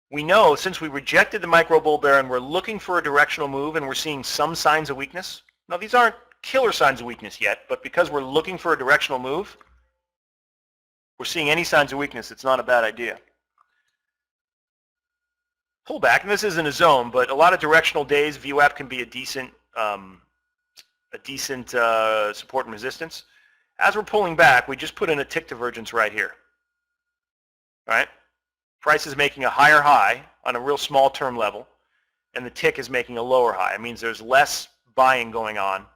We know since we rejected the micro bull bear and we're looking for a directional move and we're seeing some signs of weakness. Now, these aren't killer signs of weakness yet, but because we're looking for a directional move, we're seeing any signs of weakness. It's not a bad idea. Pull back, and this isn't a zone, but a lot of directional days, VWAP can be a decent support and resistance. As we're pulling back, we just put in a tick divergence right here. All right? Price is making a higher high on a real small term level, and the tick is making a lower high. It means there's less buying going on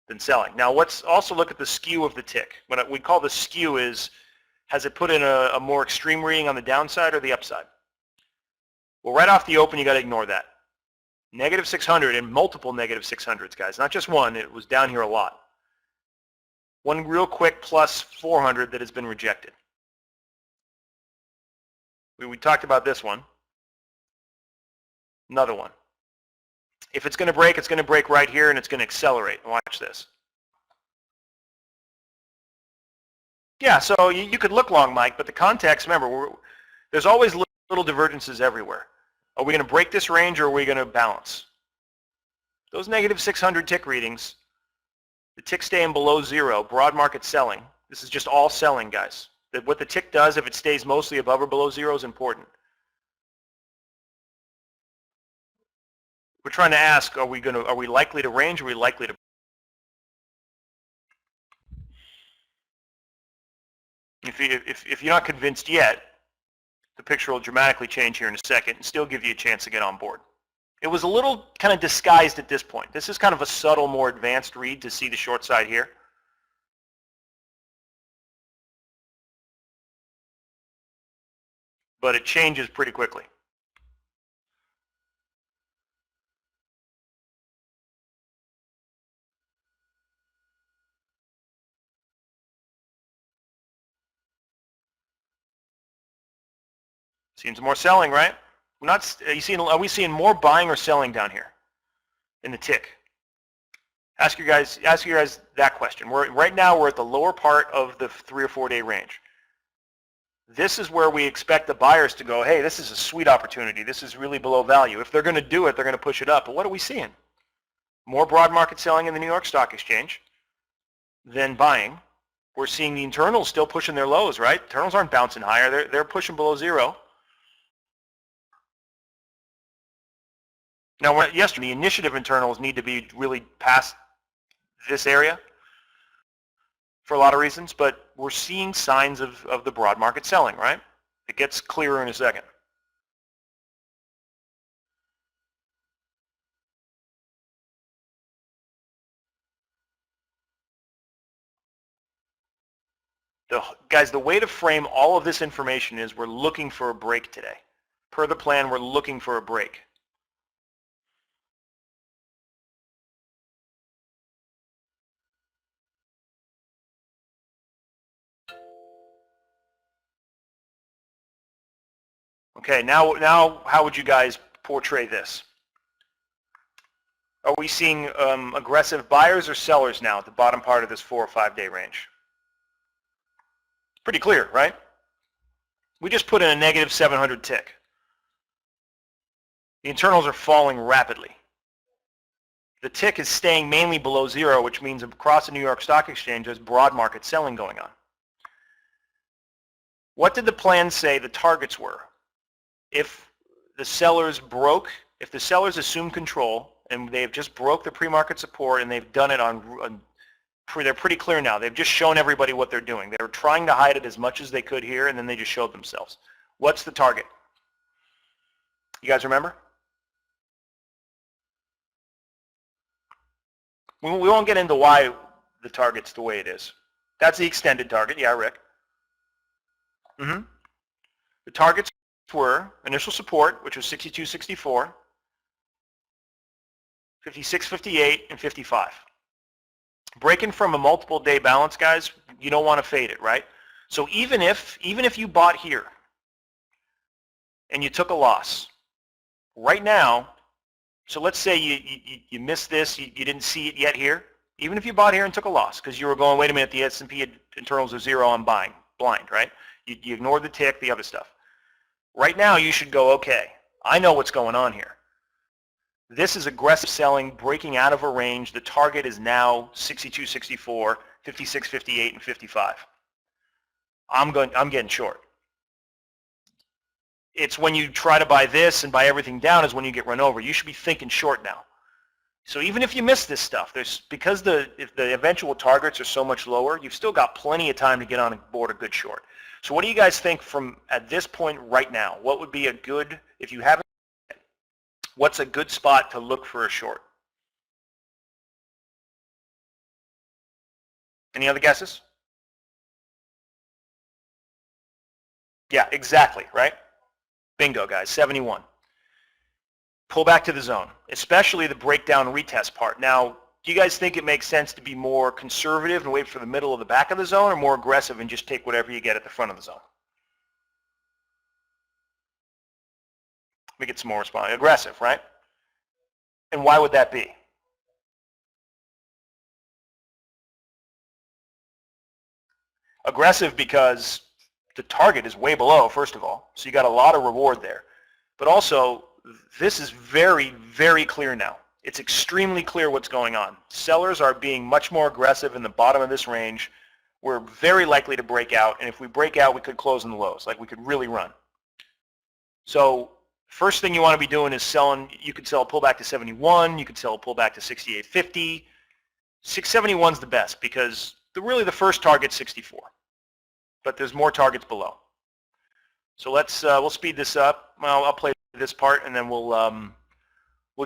than selling. Now, let's also look at the skew of the tick. What we call the skew is, has it put in a more extreme reading on the downside or the upside? Well, right off the open, you got to ignore that. Negative 600 and multiple negative 600s, guys. Not just one. It was down here a lot. One real quick plus 400 that has been rejected. We talked about this one. Another one. If it's going to break right here and it's going to accelerate. Watch this. Yeah, so you could look long, Mike, but the context, remember, there's always little divergences everywhere. Are we going to break this range or are we going to balance? Those negative 600 tick readings, the tick staying below zero, broad market selling. This is just all selling, guys. What the tick does, if it stays mostly above or below zero, is important. We're trying to ask, are we likely to range, or are we likely to? If you're not convinced yet, the picture will dramatically change here in a second and still give you a chance to get on board. It was a little kind of disguised at this point. This is kind of a subtle, more advanced read to see the short side here. But it changes pretty quickly. Seems more selling, right? Are we seeing more buying or selling down here in the tick? Ask you guys that question. Right now we're at the lower part of the 3 or 4 day range. This is where we expect the buyers to go, hey, this is a sweet opportunity. This is really below value. If they're going to do it, they're going to push it up. But what are we seeing? More broad market selling in the New York Stock Exchange than buying. we're seeing the internals still pushing their lows, right? Internals aren't bouncing higher. They're pushing below zero. Now, yesterday, the initiative internals need to be really past this area for a lot of reasons, but we're seeing signs of the broad market selling, right? It gets clearer in a second. Guys, the way to frame all of this information is we're looking for a break today. Per the plan, we're looking for a break. Okay, now how would you guys portray this? Are we seeing aggressive buyers or sellers now at the bottom part of this 4 or 5 day range? Pretty clear, right? We just put in a negative 700 tick. The internals are falling rapidly. The tick is staying mainly below zero, which means across the New York Stock Exchange there's broad market selling going on. What did the plan say the targets were? If the sellers assume control and they've just broke the pre-market support and they've done it they're pretty clear now. They've just shown everybody what they're doing. They were trying to hide it as much as they could here, and then they just showed themselves. What's the target? You guys remember? We won't get into why the target's the way it is. That's the extended target. Yeah, Rick. The targets were initial support, which was 62.64, 56.58, and 55. Breaking from a multiple day balance, guys, you don't want to fade it, right? So even if you bought here and you took a loss, right now, so let's say you missed this, you didn't see it yet here, even if you bought here and took a loss because you were going, wait a minute, the S&P internals are zero, I'm buying, blind, right? You ignored the tick, the other stuff. Right now, you should go, okay, I know what's going on here. This is aggressive selling, breaking out of a range. The target is now 62.64, 56.58, and 55. I'm getting short. It's when you try to buy this and buy everything down is when you get run over. You should be thinking short now. So even if you miss this stuff, because if the eventual targets are so much lower, you've still got plenty of time to get on board a good short. So what do you guys think from at this point right now? What would be a good, if you haven't, what's a good spot to look for a short? Any other guesses? Yeah, exactly, right? Bingo, guys, 71. Pull back to the zone, especially the breakdown retest part. Now, do you guys think it makes sense to be more conservative and wait for the middle of the back of the zone, or more aggressive and just take whatever you get at the front of the zone? Let me get some more response. Aggressive, right? And why would that be? Aggressive because the target is way below, first of all, so you got a lot of reward there. But also, this is very, very clear now. It's extremely clear what's going on. Sellers are being much more aggressive in the bottom of this range. We're very likely to break out, and if we break out, we could close in the lows, like we could really run. So first thing you want to be doing is selling. You could sell a pullback to 71. You could sell a pullback to 68.50. 671 is the best because really the first target's 64, but there's more targets below. So we'll speed this up. Well, I'll play this part, and then we'll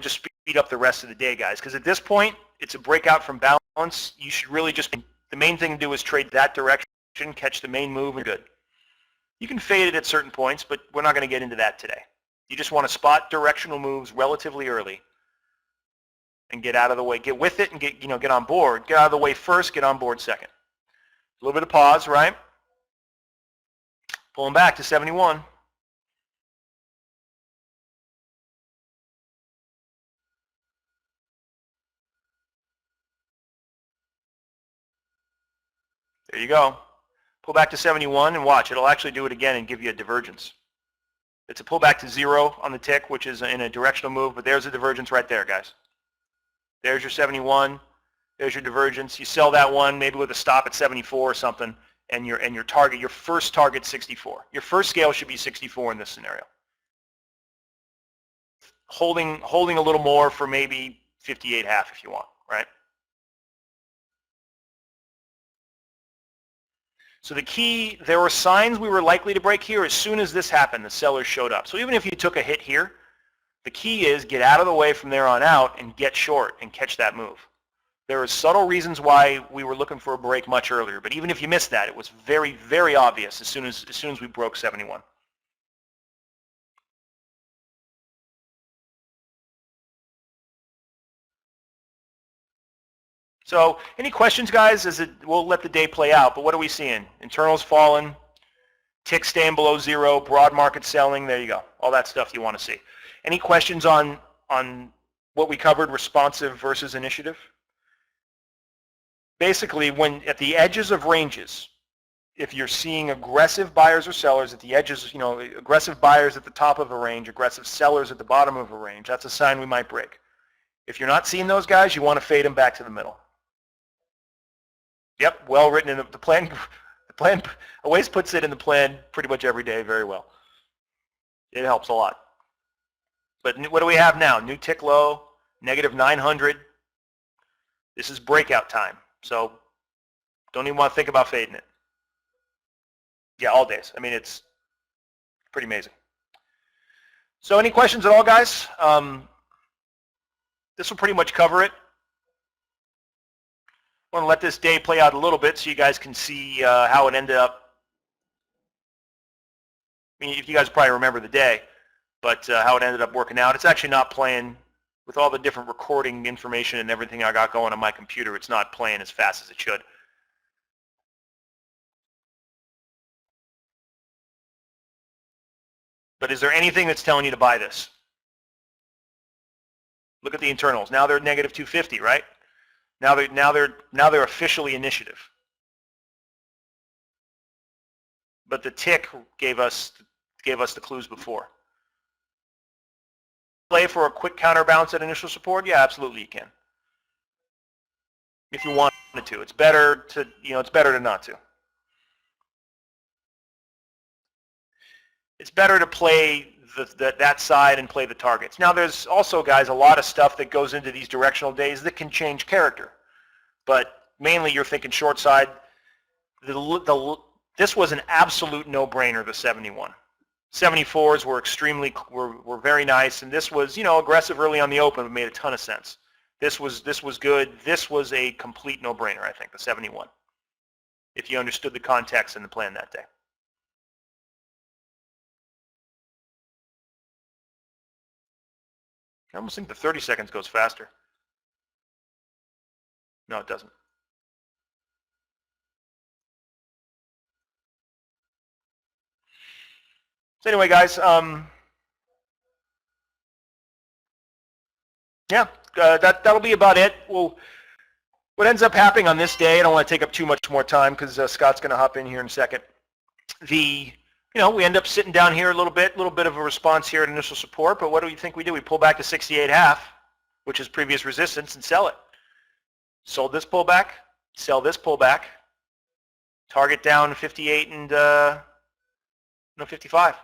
just speed up the rest of the day, guys, because at this point, it's a breakout from balance. You should really just, the main thing to do is trade that direction, catch the main move, and good. You can fade it at certain points, but we're not going to get into that today. You just want to spot directional moves relatively early and get out of the way. Get with it and get on board. Get out of the way first, get on board second. A little bit of pause, right? Pulling back to 71. There you go. Pull back to 71 and watch. It'll actually do it again and give you a divergence. It's a pullback to 0 on the tick, which is in a directional move, but there's a divergence right there, guys. There's your 71. There's your divergence. You sell that one maybe with a stop at 74 or something, and your target, your first target, 64. Your first scale should be 64 in this scenario. Holding a little more for maybe 58.5 if you want, right? So the key, there were signs we were likely to break here. As soon as this happened, the sellers showed up. So even if you took a hit here, the key is get out of the way from there on out and get short and catch that move. There are subtle reasons why we were looking for a break much earlier, but even if you missed that, it was very, very obvious as soon as we broke 71. So any questions, guys? We'll let the day play out, but what are we seeing? Internals falling, tick staying below zero, broad market selling. There you go. All that stuff you want to see. Any questions on what we covered, responsive versus initiative? Basically, when at the edges of ranges, if you're seeing aggressive buyers or sellers at the edges, aggressive buyers at the top of a range, aggressive sellers at the bottom of a range, that's a sign we might break. If you're not seeing those guys, you want to fade them back to the middle. Yep, well written in the plan. The plan, Awais puts it in the plan pretty much every day very well. It helps a lot. But what do we have now? New tick low, negative 900. This is breakout time. So don't even want to think about fading it. Yeah, all days. I mean, it's pretty amazing. So any questions at all, guys? This will pretty much cover it. I want to let this day play out a little bit so you guys can see how it ended up. I mean, if you guys probably remember the day, but how it ended up working out. It's actually not playing with all the different recording information and everything I got going on my computer. It's not playing as fast as it should. But is there anything that's telling you to buy this? Look at the internals. Now they're negative 250, right? Now they're officially initiative. But the tick gave us the clues before. Play for a quick counterbalance at initial support? Yeah, absolutely you can. If you wanted to. It's better to, it's better to not to. It's better to play that side and play the targets. Now there's also, guys, a lot of stuff that goes into these directional days that can change character. But mainly you're thinking short side. This was an absolute no-brainer, the 71. 74s were very nice, and this was, aggressive early on the open, but made a ton of sense. This was good. This was a complete no-brainer, I think, the 71, if you understood the context and the plan that day. I almost think the 30 seconds goes faster. No, it doesn't. So anyway, guys, yeah, that'll be about it. What ends up happening on this day, I don't want to take up too much more time because Scott's going to hop in here in a second. We end up sitting down here a little bit of a response here at initial support, but what do you think we do? We pull back to 68.5, which is previous resistance, and sell it. Sold this pullback, sell this pullback, target down 58 and 55.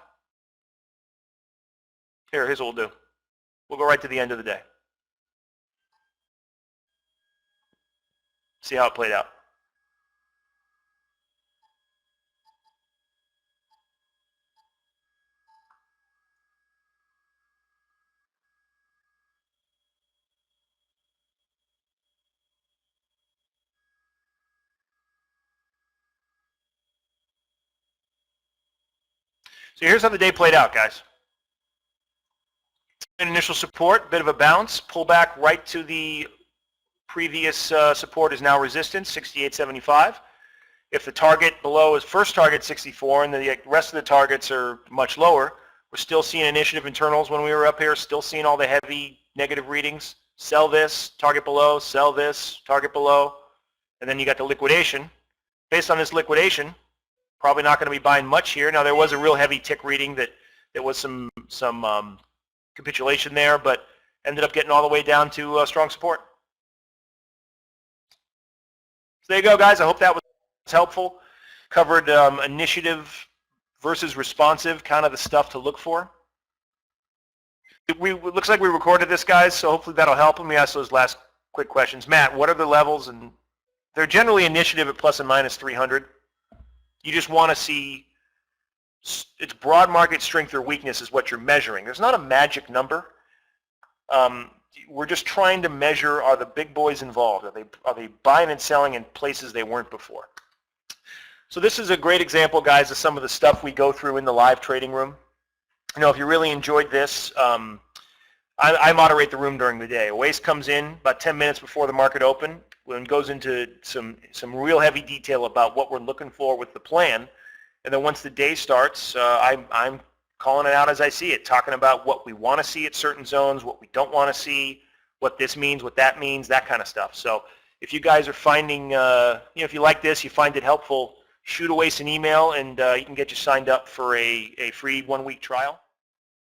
Here's what we'll do. We'll go right to the end of the day. See how it played out. So here's how the day played out, guys. Initial support, bit of a bounce, pull back right to the previous support is now resistance, 68.75. If the target below is first target 64 and the rest of the targets are much lower, we're still seeing initiative internals when we were up here, still seeing all the heavy negative readings. Sell this, target below, sell this, target below. And then you got the liquidation. Based on this liquidation, probably not going to be buying much here. Now there was a real heavy tick reading that there was some capitulation there, but ended up getting all the way down to strong support. So there you go, guys. I hope that was helpful. Covered initiative versus responsive, kind of the stuff to look for. It looks like we recorded this, guys, so hopefully that'll help. Let me ask those last quick questions. Matt, what are the levels? And they're generally initiative at plus and minus 300. You just want to see it's broad market strength or weakness is what you're measuring. There's not a magic number. We're just trying to measure, are the big boys involved? Are they buying and selling in places they weren't before? So this is a great example, guys, of some of the stuff we go through in the live trading room. You know, if you really enjoyed this, I moderate the room during the day. Waste comes in about 10 minutes before the market open and goes into some real heavy detail about what we're looking for with the plan. And then once the day starts, I'm calling it out as I see it, talking about what we want to see at certain zones, what we don't want to see, what this means, what that means, that kind of stuff. So if you guys are finding, if you like this, you find it helpful, shoot Waste an email and he can get you signed up for a free 1-week trial.